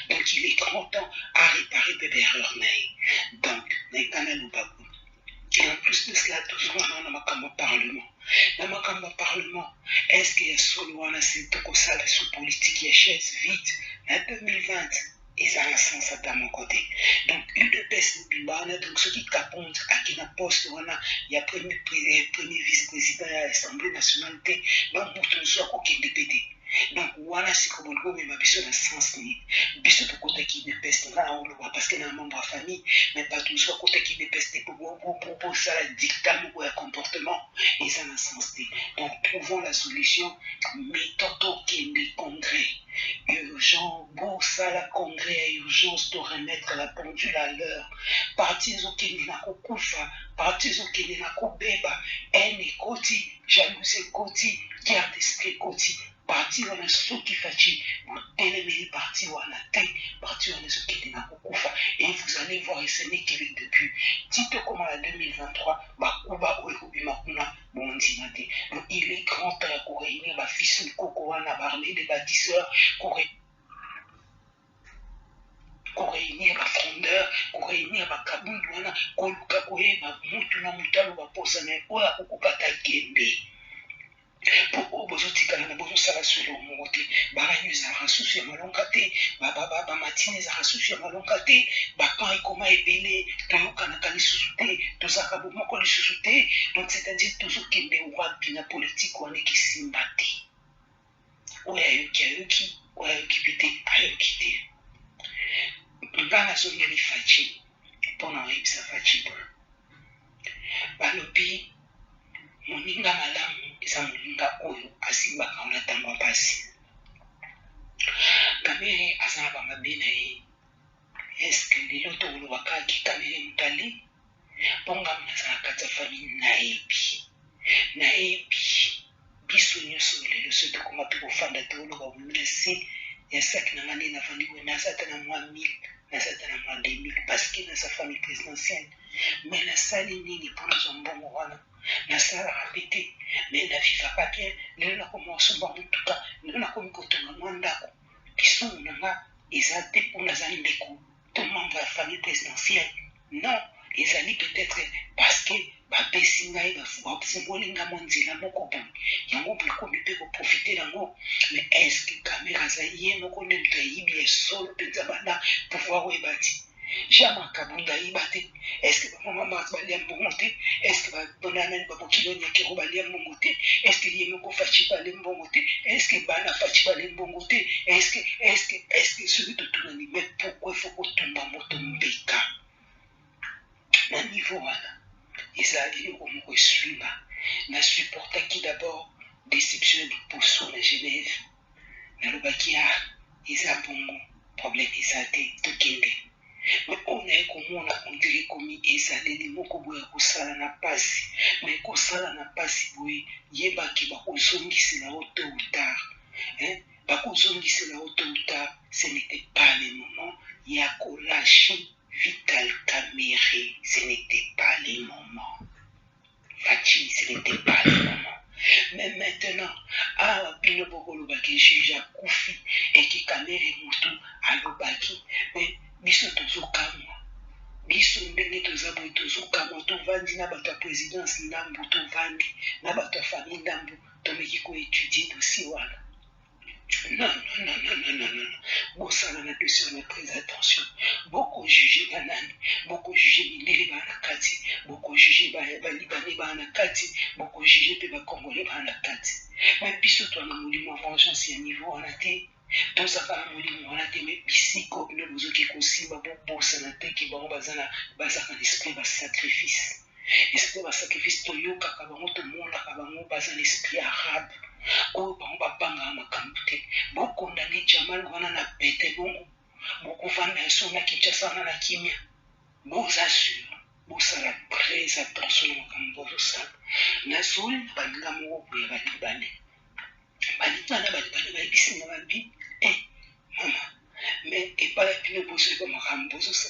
Donc, il est grand temps à réparer les erreurs. Donc, les canaux nous Et en plus de cela, toujours on a un parlement. Dans le parlement, est-ce qu'il y a solo c'est tout ça sous politique, il y a chaise vide. En 2020, et ça a un sens à mon côté. Donc, UDPS, donc ceux qui capondent à qui n'a poste, il y a premier vice-président à l'Assemblée nationale, donc pour tout ça, aucun député. Donc, voilà, c'est comme on dit, mais biso na sens ni. Biso pour côté qui dépeste là, on le voit parce qu'il y a un membre de famille, mais pas tout soit côté qui dépeste pour ça, dictat ou un comportement, et ça n'a sens ni. Donc, trouvons la solution, mettons qui des congrès. Urgent, bon, ça, la congrès, urgence de remettre la pendule à l'heure. Partis qui n'a qu'au koufa, partis qui n'a qu'au béba, haine koti, jalousie koti, garde esprit koti. Parti wana soki fachi botelemeli parti wana te parti wana soki te na kokufa et vous allez voir et ce n'est que depuis tito comme en 2023 bakuba oyo kobima kuna bondima te. Donc il est grand temps ya koréunir bafils mikoko wana barmée des bâtisseurs koréunir bafrondeur koréunir bakabundu wana koluka koyeba mutu na mutalo baposa na oyo akokokata kembe pour bozotikala na bozosala solo mongo te barani ezalaka susu ya malonga te bamatine ezalaka susu ya malonga te bakan ekoma ebele toyokanaka lisusu te tozalaka bomoko lisusu te. Donc c'est-à-dire tozokende wapi na politike wana ekisimba te oyo ayoki oyo ayoki mpe te ayoki te. Nga nazongeli faci mpona oyebisa faci boye balobi moninga malamu eza moninga oyo asimbaka na ntango ya mpasi. Kamere aza na bamabe na ye eske lelo tolobakaki kamere motali mpo ngamu naza na kati ya famille nayebi biso nyonso lelo so tokoma mpe kofanda toloba bomenasi ya saki na nga nde nafandi boye naza ata na mwa 1000 naza ata na mwa 2000 parceke naza famille présidentielle me nasali nini mpo nazwa mbongo wana nasalaka mpe te me navivaka bien. Lelo nakoma osomba motuka lelo nakomi kotonga mwa ndako biso nanga eza te mpo nazali ndeko to membre ya famille présidentielle non ezali peut-être parce que bapesi ngai bafungoli nga mwa nzela moko boye yango boyekomi mpe koprofite nango. Mais estce kamera aza ye moko nde moto ayibi esolo mpenza banda pouvoir oyeba ti Jama kabunda ibate. Est-ce que maman m'a balia mbongote? Est-ce que banana babokilo nyakero balia mbongote? Est-ce que yemoko fachi balia mbongote? Est-ce que bana fachi balia mbongote? Est-ce que celui de tout l'année, mais pourquoi il faut qu'on tombe en moto mbeka? Na niveau wana, ezali omoko eswima. Na supporta qui d'abord déception de pousson na Genève. Na lobakia, eza bongo, problème ezate, tokende. Mais on est comme on dirait comme ezali ni moko boya kosala na pasi. Mais kosala na pasi boye, yebaki bakozongisi la haute ou tard. Bakozongisi la haute ou tard, ce n'était pas le moment. Yako lâché Vital Kamere, ce n'était pas le moment. Fachi, ce n'était pas le moment. Mais maintenant, Bino Bogolo Baki, juge à Koufi, et qui Kamere Moutou, à Lobaki, mais biso tozokamwa. Biso ndenge tozabo tozokamwa, tovandi na bato ya présidence ndambu, tovandi na bato ya famille ndambu, tomeki ko étudier dossier wana. Non. Bosala na dossier na très attention. Beaucoup jugé banani, beaucoup jugé Mindele Banakati, beaucoup jugé Balibane Banakati, beaucoup jugé Peba Congolais Banakati. Mais biso toi na molimo vengeance ya niveau en até. Tozaka na molimo wana te me bisiko bino bozoki kosimba bobosana te ki bango bazaka na esprit ba sacrifice. Esprit ba sacrifice toyokaka bango tomonaka bango baza na esprit arabe. Oyo bango babanga makambo te. Bokondane Jamal wana na pete bongo. Bokovanda so na Kinshasa na kimia. Boza sur. Bosala très attention na makambo bosala. Na zoli balinga moko boye balibane. Balibane bayebisi na babi. Mama, mais et pas la pine bosse comme un bosse, ça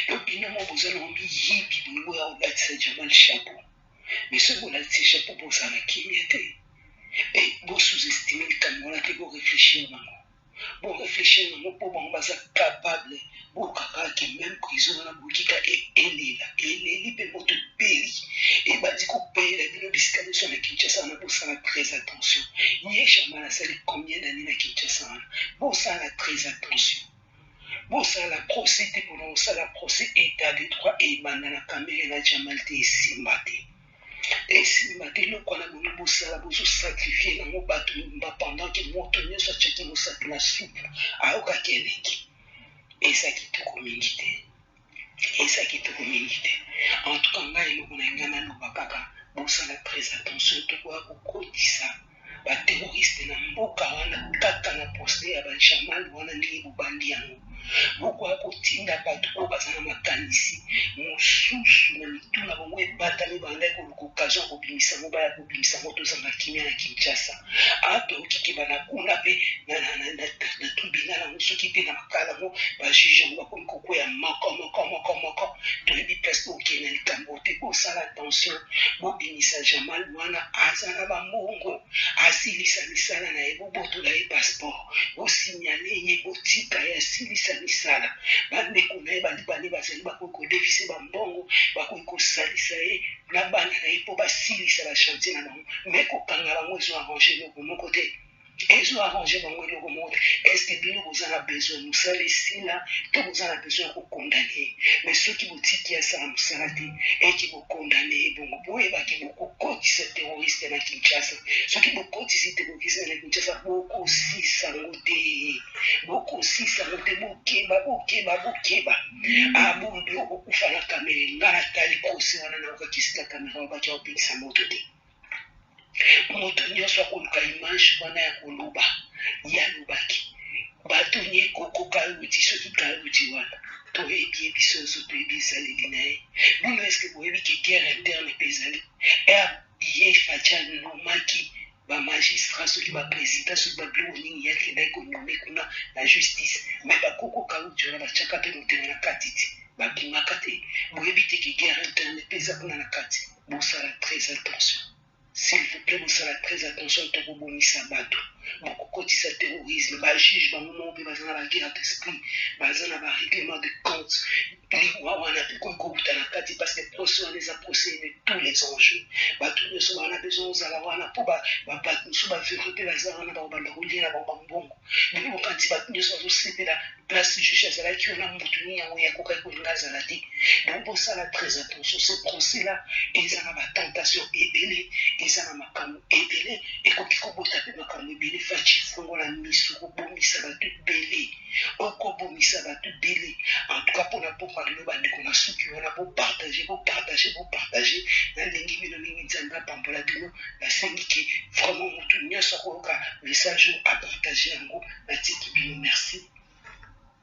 l'opinion mon bosse non mi yibi bongo ya odat sa Jamal chapeau. Mais ce qu'on a dit chapeau bosse à la kimité. Et bon sous-estimer le Cameroun, te bon réfléchir maman. Bon réfléchir maman pour bon basa capable. Bon kaka qui même prison na bokika et 23 ebanda na kamere na Jamal te esimba te. Esimba te loko na boni bosala bozosakrifie nango bato pendant ke moto nyonso atiaki mosapi na supu ayokaki eleki. Eza kitoko mingi te. Eza kitoko mingi te. En tout cas ngai eloko na ngai naloba kaka bosala très attention tokoya kokotisa baterroriste na mboka wana kaka na poste ya bajamal wana ndenge bobandi yango. Bokoya kotinda bato oyo baza na makanisi mosusu na mitu na bango ebatami bandaki koluka occasion kobimisa ngo baya kobimisa ngo tozanga kimia na Kinshasa. Ape okiki bana kuna mpe na tribunal yango soki mpe na makala yango bajuge yango bakomi kokwea moko toyebi place okende na likambo te. Bosala attention bobimisa Jamal wana aza na bambongo asilisa misala na ye bobotola ye passeport bosinyale ye botika ye asilisa misala bandeko na ye balibani bazali bakoki kodefise bambongo bakoki kosalisa ye na bana na ye mpo basilisa bachantier na bango me kokanga bango ezo arrange eloko moko te. Ezo arrange bango eloko moko te. Estce bino boza na besoin mosala esila to boza na besoin ya kokondane me soki botiki asala mosala te eki bokondane ye bongo boyebaki bokokotisa terroriste na Kinshasa. Soki bokotisi terroriste na Kinshasa bokosisa ngo te. Bokosisa ngo te. Bokeba abombi okokufa na kamere nga natali kosi wana na okakisika kamera obaki opekisa moto te. Moto nyonso akoluka image wana ya koloba yalobaki bato nye koko kaluti soki kaluti wana toyebi biso nyonso toyebi ezaleli na ye. Bino eske boyebi ke guerre interne mpe ezali ye facha nomaki bamagistrat soki baprésident soki babiloko nini yakendaki konome kuna na justice me bakoko kaluti wana batiaka mpe motema na kati te babimaka te. Boyebi te ke guerre interne mpe eza kuna na kati. Bosala très attention. S'il vous plaît, vous serez très attention à vous bonisa bateau. Beaucoup côté terrorisme, bah juge, bah moment où vous avez la guerre d'esprit, bah vous avez un règlement de compte. On a pu concourir la carte parce que procès on les a procédé tous les enjeux. Bah tout le monde on a besoin aux alawana pour bah nous sommes vérifier la zone dans le rouler la bombe bon. Mais on quand il va nous sommes aussi la place juge à la qui on a moutuni en ya koka ko ngaza la dit. Donc pour ça la très attention ce procès là ils ont la tentation ebele ils ont makamu ebele et ko kiko botape makamu ebele fachi fongo la misu ko bomisa ba tout belé. Oko bomisa ba tout belé. En tout cas pour la le bandeko na suki wana po partager na ndenge bino mingi nzambe apambola bino nasengi ke vraiment motu nyonso akoyoka message à partager yango natiki bino. Merci.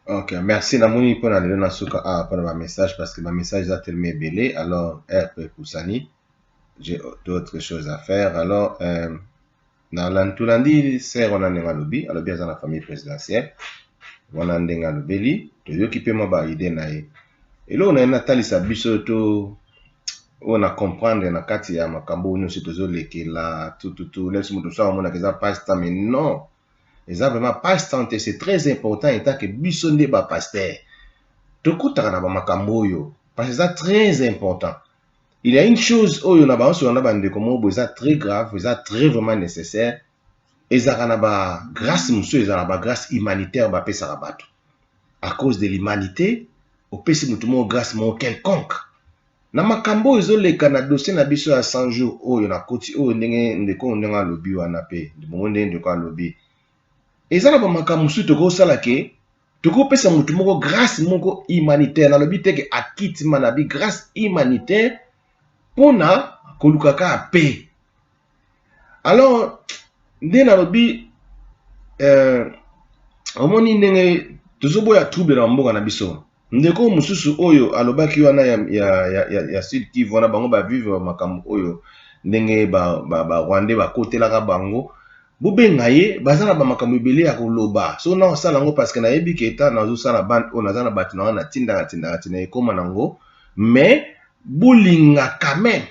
Ok, merci namoni mpo na lelo nasuka mpona bamessage parce que bamessage eza tellement ebele. Alors RP Poussani, j'ai d'autres choses à faire. Alors na tulandi ser wana ndenge alobi aza na famille présidentielle wana ndenge alobeli toyoki mpe mwa baide na ye eloko na ye natalisa biso to oyo na comprendre na kati ya makambo nyonso tozolekela tututu lesi moto so amonaka eza passe-temps mais non eza vraiment passe-temps te. C'est très important etant que biso nde bapaster tokutaka na bamakambo oyo parce que eza très important. Il y a une chose oyo na banso wana bandeko mobo eza très grave, eza très vraiment nécessaire. Ezaka na ba grâce muso eza na ba grâce humanitaire bapesaka bato à cause de l'humanité opesi mutu mo grâce mo quelconque na makambo ezoleka na dossier na biso ya 100 jours oyo na koti oyo ndenge ndeko ndenge alobi wana pe ndimo ndenge ndeko alobi eza na ba makambo musu tokosala ke tokopesa mutu moko grâce moko humanitaire na lobi te ke akitima na bi grâce humanitaire pona kolukaka pe. Alors nde na lobi omoni ndenge tozoboya trouble na mboka na biso ndeko mususu oyo alobaki wana ya Sud Kivu wana bango ba vivre makambo oyo ndenge ba Rwandais bakotelaka bango bobenga ye baza na ba makambo ebele ya koloba so na osala ngo parce que nayebi ke eta nazosala bande oyo naza na bato na tindaka tina ekoma nango mais bolinga quand même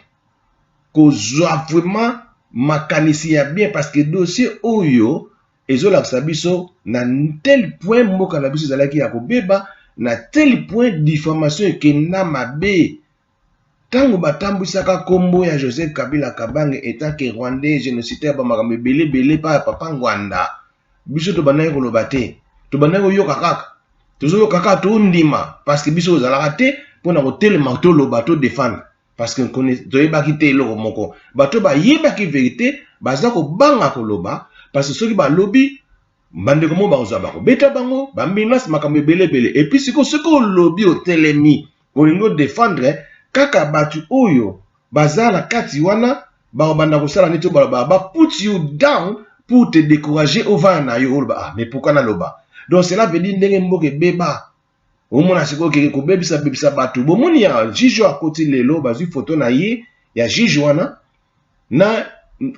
kozwa vraiment makanisi ya bien parce que dossier oyo ezolakisa biso na tel point mboka na biso ezalaki ya kobeba na tel point diffamation ekenda mabe tango batambwisaka kombo ya Joseph Kabila Kabange etant que Rwandais génocidaire ba makambo ebele pa papa Ngwanda biso to banaye koloba te to banaye koyoka kaka tozoyoka kaka to ndima parce que biso ozalaka te pour na hotel marteau le bateau défendre parce que connaît doyeba kité lo moko bateau ba yeba ki vérité baza ko banga ko loba parce que soki ba lobby bande ko mo ba oza ba ko beta bango ba minas makambe belebele et puis siko lobby au telemi olingo défendre kaka batu oyo baza na kati wana ba banda ko sala nito ba put you down pour te décourager au vent na yo ba mais pourquoi na loba donc cela veut dire ndenge mboke beba au mona siko ke ko bebisa batu bo moni ya jijo à côté lelo bazui photo na ye ya jijo wana na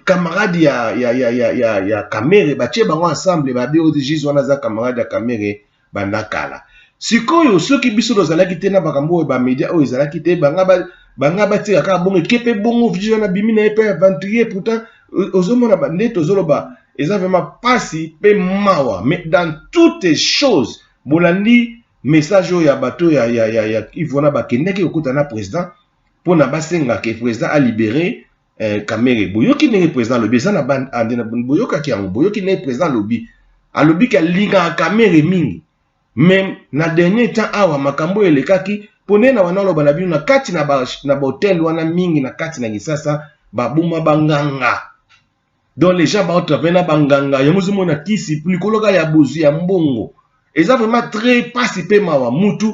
camarade ya Kamere batie bango ensemble ba bio jijo wana za camarade ya Kamere bandakala sikoyo soki biso dozalaki te na bakambo ba media o ezalaki te banga batia ka bongo kepe bongo jijo na bimi na pe aventurier pourtant ozomona bande tozoloba eza vraiment pasi pe mawa mais dans toutes les choses bolandi message ya bato ya ivona bakendeki okuta na président pour na basenga ke président a libéré Kamere boyoki ne président lobi ça na bande andena boyoka ki yango boyoki ne président lobi alobi ka linga Kamere mingi même na dernier temps awa makambo elekaki pone na wana loba na bino na kati na ba hotel wana mingi na kati na Kisasa babuma banganga donc les gens ba otravena banganga yango mona kisi plikoloka ya bozu ya mbongo et ça vraiment très participé mawa mutu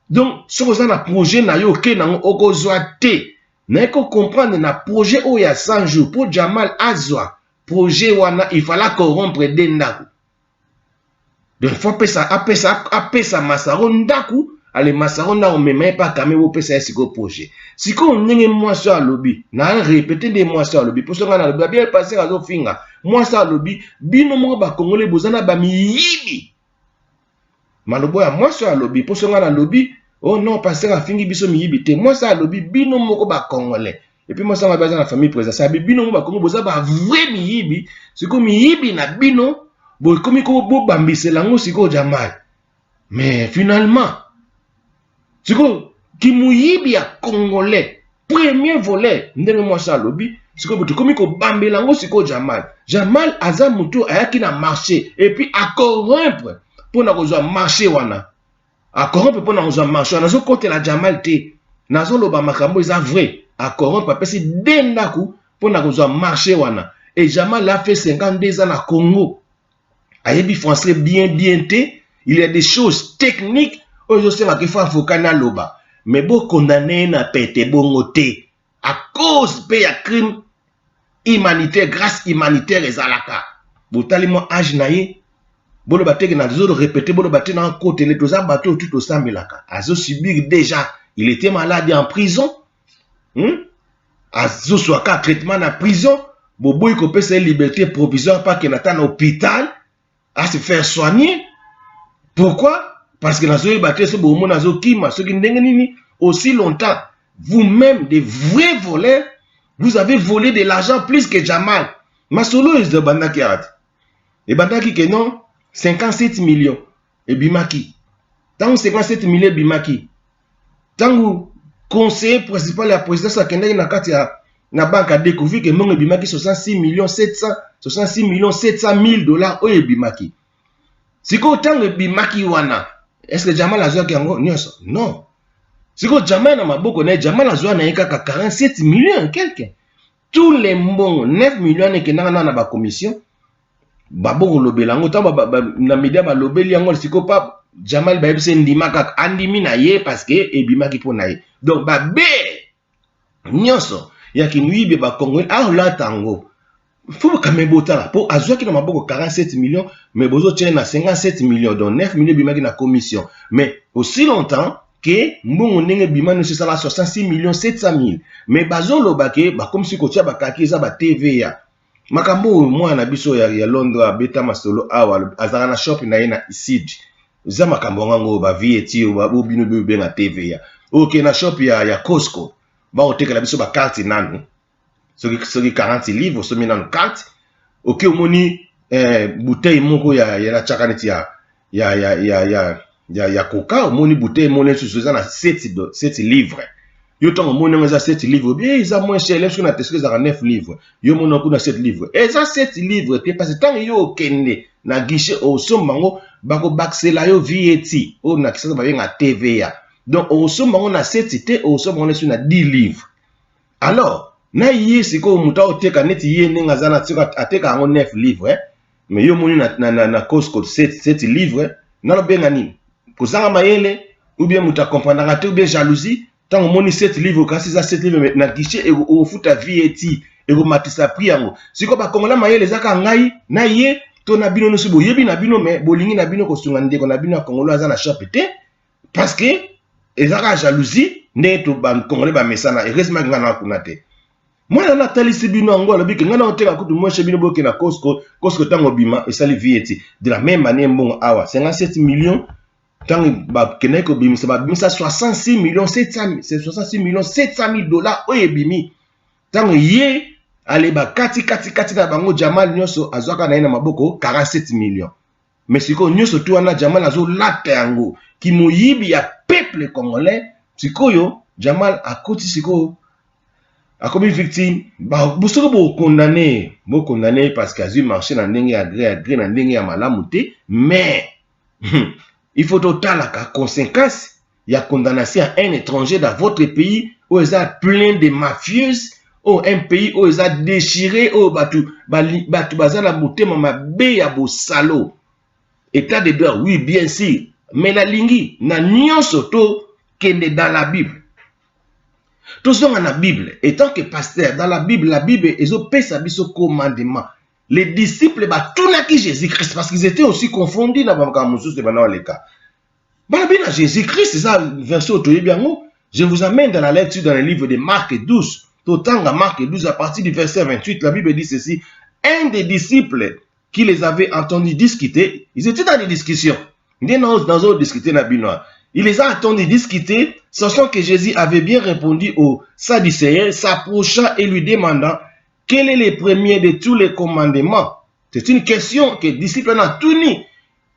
donc ce que ça na projet na yo ke na okozwa te na ko comprendre na projet o ya 100 jours pour Jamal azwa projet wana il fallait corrompre dendaku donc faut apesa masaro ndaku ale masaro na o meme pa kame wo pesa siko projet siko ndenge moi ça lobby na répéter des mois ça lobby pour ce ngana lobby bien passer à zo finga moi ça lobby bino mo ba congolais bozana ba miyibi malobo ya moi ça lobby pour ce ngana lobby oh non passer à fingi biso miyibi te moi ça lobby bino moko ba congolais et puis moi ça va baza na famille président ça bino mo ba congolais boza ba vrai miyibi siko miyibi na bino bo komi ko bo bambisela ngo siko Jamal mais finalement siko ki muyibi ya congolais premier volet ndenge moi ça lobby siko boto komi ko bambela ngo siko Jamal aza mutu ayaki na marché et puis a corrompre pour na kozwa marché wana a corrompre pour na kozwa marché wana zo côté la Jamal te nazo loba makambo eza vrai a corrompre pesi dendaku pour na kozwa marché wana et Jamal a fait 52 ans na Congo ayebi français bien te il y a des choses techniques oyo se ma ke fa fokana loba mais bo condamné na pete bongo te à cause pe ya crime humanitaire grâce humanitaire ezalaka botali mo âge na ye bolo bateke na zo répéter bolo baté na côté les deux bateau tout au sambelaka azo subir déjà il était malade en prison azo soit ka traitement na prison boboy ko pesa liberté provisoire pas que nata na hôpital à se faire soigner. Pourquoi? Parce que dans ce bateau, ce bon monde nazo kima, ce qui n'engeni aussi longtemps. Vous-même, des vrais voleurs, vous avez volé de l'argent plus que Jamal. Masolo est de bandaki arati. Et bandaki que non, 57 millions. Et bimaki. Tant 57 millions bimaki. Tant conseiller principal de la présidence à Kenya na kati ya na banque a découvert que mon bimaki 66 millions 700 000 dollars oye bimaki. Siko tango bimaki wana. Est-ce que Jamal azwa kiango nyonso? Non. Siko Jamal na maboko na Jamal azwa na yeka 47 millions quelque. Tous les mbongo 9 millions ne kenanga na ba commission. Baboko lobelango ta na media ba lobeli yango siko pa Jamal ba yebse ndimaka andimi na ye parce que ebimaki po na ye. Donc ba be nyonso ya kinuibe ba Congo la tango. Faut quand même botala pour azwa ki na maboko 47 millions mais bozo tient na 57 millions donc 9 millions bimaki na commission mais aussi longtemps que mbongo ndenge bimani c'est ça la 66 millions 700 000 mais bazo lobake ba comme si ko tia ba kaki za ba TVA makambo moi na biso ya Londres beta masolo awa azara na shop na yena isid za makambo ngango ba VAT ba bino be na TVA OK na shop ya Costco ba oteka la biso ba carte nanu ce qui 40 livres ce mina carte OK omoni bouteille moko ya la chakaneti ya coca omoni bouteille mona sur ça na 7 livres yo tongo mona ngeza 7 livres bien ils moins cher les sur na tesque za 9 livres yo mona ko na 7 livres et ça 7 livres te parce que tant yo kende na guichet au sombango bako baxela yo VAT o na kisasa ba yenga TVA Donc, au sommet, on a 7 cités, au sommet, on est sur 10 livres. Alors, na yé, c'est quoi, mouta, au teka, net, yé, n'engazana, ateka, on 9 livres, mais yo, mouni, na Costco, 7 livres, na bien ngani. Kozanga mayele, ou bien mouta, comprendre, ou bien jalousie, tant on moni 7 livres, quand c'est ça, 7 livres, na guichet, et au foot à vieti, et au matissa priango. C'est quoi, bah, kongola mayele, zaka, ngai, na yé, ton abino, no subo, yebi nabino, mais, bolingi nabino, kostungande, kon abino, kongolo, azana, chapete, parce que, ezaka jalousie, ne to ban kongole ba mesana et resma ngana kunate moi na Nathalie Sibino ngola biki ngana oteka kutu moi chebino boke na Costco tango bima et sali vieti de la même année mbongo awa 57 millions tango ba keneko bimi ça ba bimi ça 66 millions 700 c'est 66 millions 700 000 dollars oyebimi tango ye ale ba kati na bango Jamal nyoso azwaka na ina maboko 47 millions mais siko nyoso tu wana Jamal azo lata yango ki moyibi ya peuple congolais sikoyo Jamal akoti siko akomi victime ba busoko bo condamné parce qu'il a eu marché na ndenge ya gré na ndenge ya malamu te mais il faut total la conséquence ya condamnation à un étranger dans votre pays où ils a plein de mafieuses ou un pays où ils a déchiré ou batu bazala motema mabe ya bo salo état de droit oui bien sûr mais la lingi na nyonso to kende dans la Bible. Tout ça dans la Bible. Et tant que pasteur, dans la Bible ils ont payé sa biso commandement. Les disciples, bah, tout n'a qui Jésus-Christ, parce qu'ils étaient aussi confondus dans le cas. Bah, bien, Jésus-Christ, c'est ça, verset autour bien. Je vous amène dans la lecture dans le livre de Marc 12. Autant à Marc 12, à partir du verset 28, la Bible dit ceci. Un des disciples qui les avait entendus discuter, ils étaient dans des discussions. Ils étaient dans une discussion dans la Bible. Il les a entendus discuter, sachant que Jésus avait bien répondu aux Sadducéens, s'approchant et lui demandant quel est le premier de tous les commandements. C'est une question que le disciple a tournée.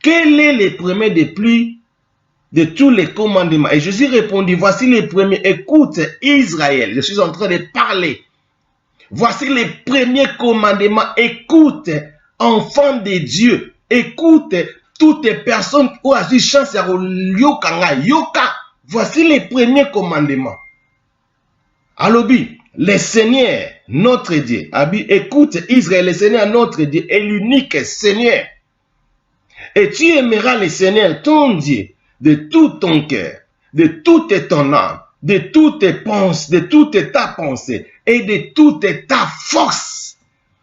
Quel est le premier de tous les commandements? Et Jésus répondit, voici les premiers. Écoute Israël, je suis en train de parler. Voici les premiers commandements. Écoute, enfant de Dieu. Écoute toutes les personnes qui ont eu chance à yoka. Voici les premiers commandements. Alobi, le Seigneur, notre Dieu. Écoute Israël, le Seigneur, notre Dieu, est l'unique Seigneur. Et tu aimeras le Seigneur, ton Dieu, de tout ton cœur, de toute ton âme, de toutes tes pensées, de toute ta pensée et de toute ta force.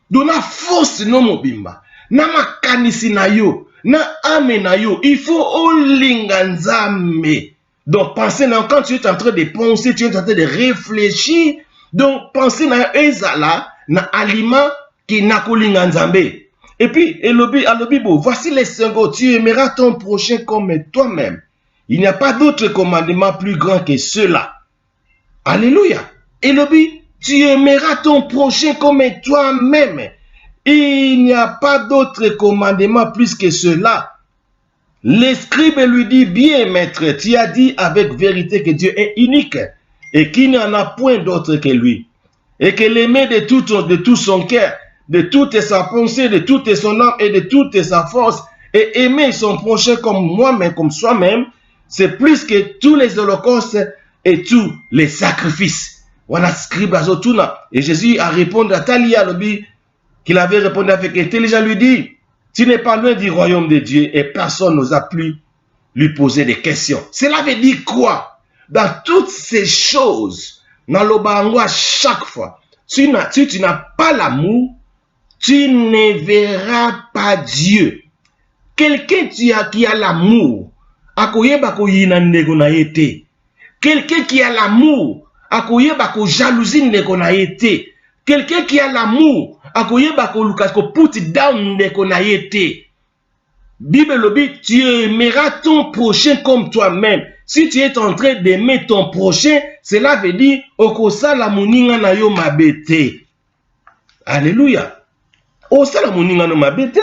Dona force no mobimba. Na makanisi na yo. Na ame na yo, il faut olinga nzambe. Donc penser quand tu es en train de penser, tu es en train de réfléchir. Donc penser na ezala na aliment qui na kolinga nzambe. Et puis alobibo, voici les cinq, tu aimeras ton prochain comme toi-même. Il n'y a pas d'autre commandement plus grand que cela. Alléluia. Elobi, tu aimeras ton prochain comme toi-même. Il n'y a pas d'autre commandement plus que cela. Le scribe lui dit, bien maître, tu as dit avec vérité que Dieu est unique et qu'il n'y en a point d'autre que lui. Et que l'aimer de tout son cœur, de toute sa pensée, de toute son âme et de toute sa force, et aimer son prochain comme moi-même, comme soi-même, c'est plus que tous les holocaustes et tous les sacrifices. Voilà scribe azotuna. Et Jésus a répondu à Talia Lobi, qu'il avait répondu avec intelligence, lui dit, tu n'es pas loin du royaume de Dieu et personne n'osa plus lui poser des questions. Cela veut dire quoi? Dans toutes ces choses, dans le bango à chaque fois, si tu n'as pas l'amour, tu ne verras pas Dieu. Quelqu'un qui a l'amour, quelqu'un qui a l'amour, jalousie quelqu'un qui a l'amour, put down Bible lobi, tu aimeras ton prochain comme toi-même. Si tu es en train d'aimer ton prochain, cela veut dire okosala muninga na yo mabete. Alléluia. Osala muninga no mabete.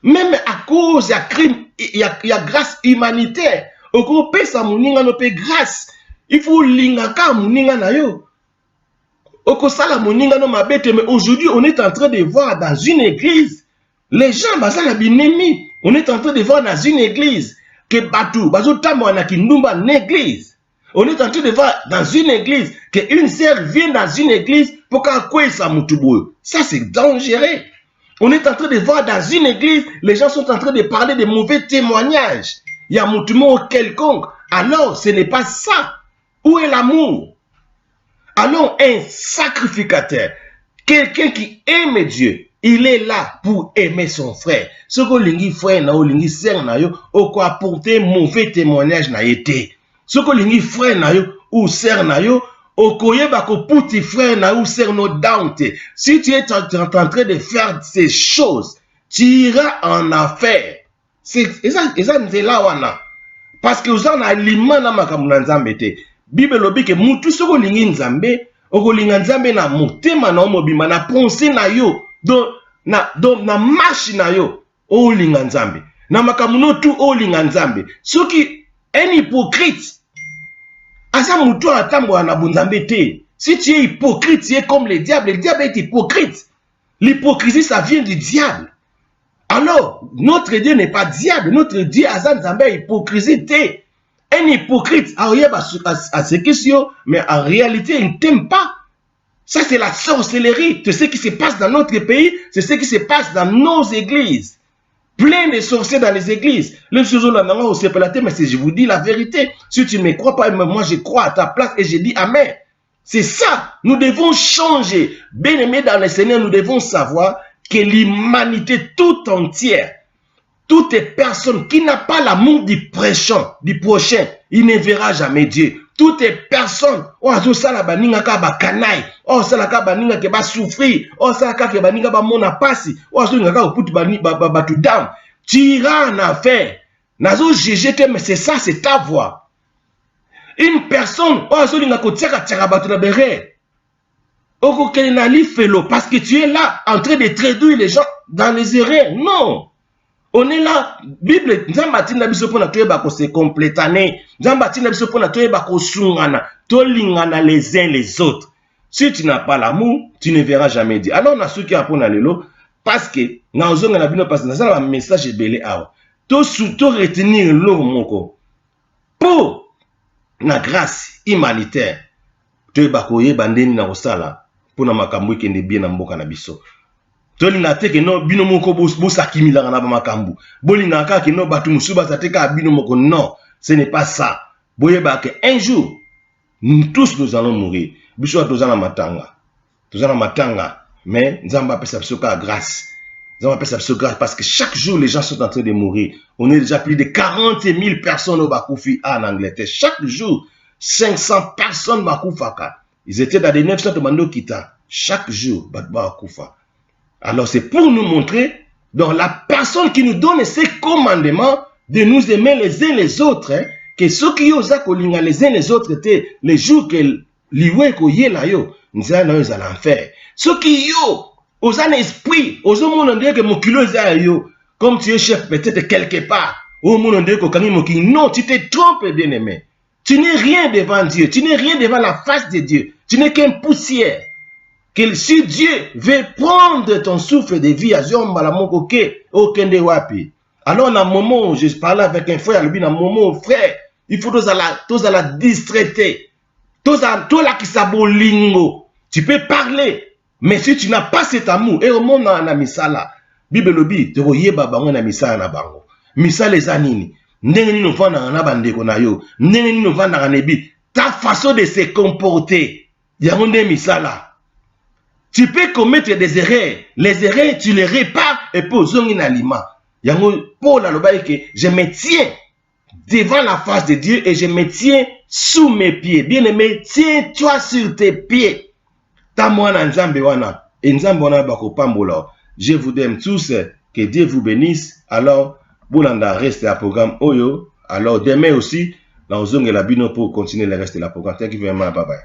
Même à cause de crime, il y a grâce humanitaire. Okope sa muninga no pe grâce. Il faut lingaka muninga na yo. Okosala muninga no mabete, mais aujourd'hui on est en train de voir dans une église les gens bazala binemi. On est en train de voir dans une église que Batu, Bazotamo na kindumba l'église. On est en train de voir dans une église qu'une sœur vient dans une église pour qu'elle sa mutubo. Ça, c'est dangereux. On est en train de voir dans une église, les gens sont en train de parler de mauvais témoignages. Il y a mutumo quelconque. Alors, ce n'est pas ça. Où est l'amour? Alors, un sacrificateur, quelqu'un qui aime Dieu, il est là pour aimer son frère. Ce que l'ingi frère na ou l'ingi sœur na yo, ou quoi apporter mauvais témoignage na été. Ce que l'ingi frère na yo ou sœur na yo, ou koye bako puti frère na ou sœur no downte. Si tu es en train de faire ces choses, tu iras en affaire. C'est ça c'est là wana. Parce que vous en aliment na makamuna nzambe te. Bible lobi ke mutu soko lingi nzambe, oko linga nzambe na motema na omobima na pensée na yo. Na marche na yo o linga nzambe na makamuno tu o linga nzambe soki un hypocrite asa mutu atambo na bunzambe te. Si tu es hypocrite, tu es comme le diable est hypocrite. L'hypocrisie ça vient du diable. Alors notre Dieu n'est pas diable, notre Dieu asa nzambe hypocrisie te. Un hypocrite a ce qui mais en réalité il ne t'aime pas. Ça, c'est la sorcellerie. C'est ce qui se passe dans notre pays. C'est ce qui se passe dans nos églises. Plein de sorciers dans les églises. Mais je vous dis la vérité. Si tu ne me crois pas, moi je crois à ta place et je dis Amen. C'est ça. Nous devons changer. Bien-aimés dans le Seigneur, nous devons savoir que l'humanité tout entière, toute personne qui n'a pas l'amour du prochain, il ne verra jamais Dieu. Toutes les personnes, oh ça la baninga ka ba kanai, oh ça la ka baninga ke ba souffrir, oh ça la ka ke baninga ba mona pasi, oh ça la ka put ba tout down. Tu iras en affaire. Nazo jeté mais c'est ça, c'est ta voix. Une personne, oh ça la ko tiaka tiaka ba tout la béré. Oko kenali felo parce que tu es là en train de traduire les gens dans les erreurs. Non. On est là, Bible, Nzambatina biso pona toyeba ko se complétaner. Nzambatina biso pona toyeba ko sungana, tolingana les uns les autres. Si tu n'as pas l'amour, tu ne verras jamais Dieu. Alors on a ceux qui apprennent à l'élo parce que na ozonga na bino parce que ça un message belé awa. To retenir l'eau moko. Pour la grâce humanitaire, toyeba ko yeba ndeni na osala pour na makambo kende bien na mboka na biso. Tolinga teke no bino moko bosakimila na makambu. Bolinga ka ke no batu musuba zateka bino moko. Non, ce n'est pas ça. Boyeba que un jour tous nous allons mourir. Biso tozana matanga. Tozana matanga, mais nzamba pesa biso ka grâce. Nzamba pesa biso grâce parce que chaque jour les gens sont en train de mourir. On est déjà plus de 40 000 personnes au Bakoufi en Angleterre. Chaque jour 500 personnes Bakoufaka. Ils étaient dans des 900 de Kita. Chaque jour Bakoufa. Alors c'est pour nous montrer, dans la personne qui nous donne ces commandements, de nous aimer les uns les autres, hein, que ceux qui osent kolinga les uns les autres étaient les jours que liwe ko yela yo, nous allons en faire. Ceux qui yo, osent un esprit, osent mon dire que mon kilo yo, comme tu es chef peut-être quelque part, au mon dire que quand il non, tu te trompes bien aimé. Tu n'es rien devant Dieu, tu n'es rien devant la face de Dieu, tu n'es qu'un poussière. Que si Dieu veut prendre ton souffle de vie, alors, dans un moment où je parlais avec un frère, dans un moment où frère, il faut tous la distraiter. Tous la qui sabolingo. Tu peux parler, mais si tu n'as pas cet amour, et au monde dans la misala, Bible lobi, te voyez babango na misala na bango. Misala les anini. Ndenge ni no vanda na bandeko na yo. Ndenge ni no vanda na nebi. Ta façon de se comporter. Yango nde misala. Tu peux commettre des erreurs. Les erreurs, tu les répares et puis aux un aliment. Paul a le que je me tiens devant la face de Dieu et je me tiens sous mes pieds. Bien-aimé, tiens-toi sur tes pieds. Je vous aime tous. Que Dieu vous bénisse. Alors, Boulanda reste à programme Oyo. Alors, demain aussi, dans Zong et la Bino pour continuer le reste de la programme. Thank you very much. Bye bye.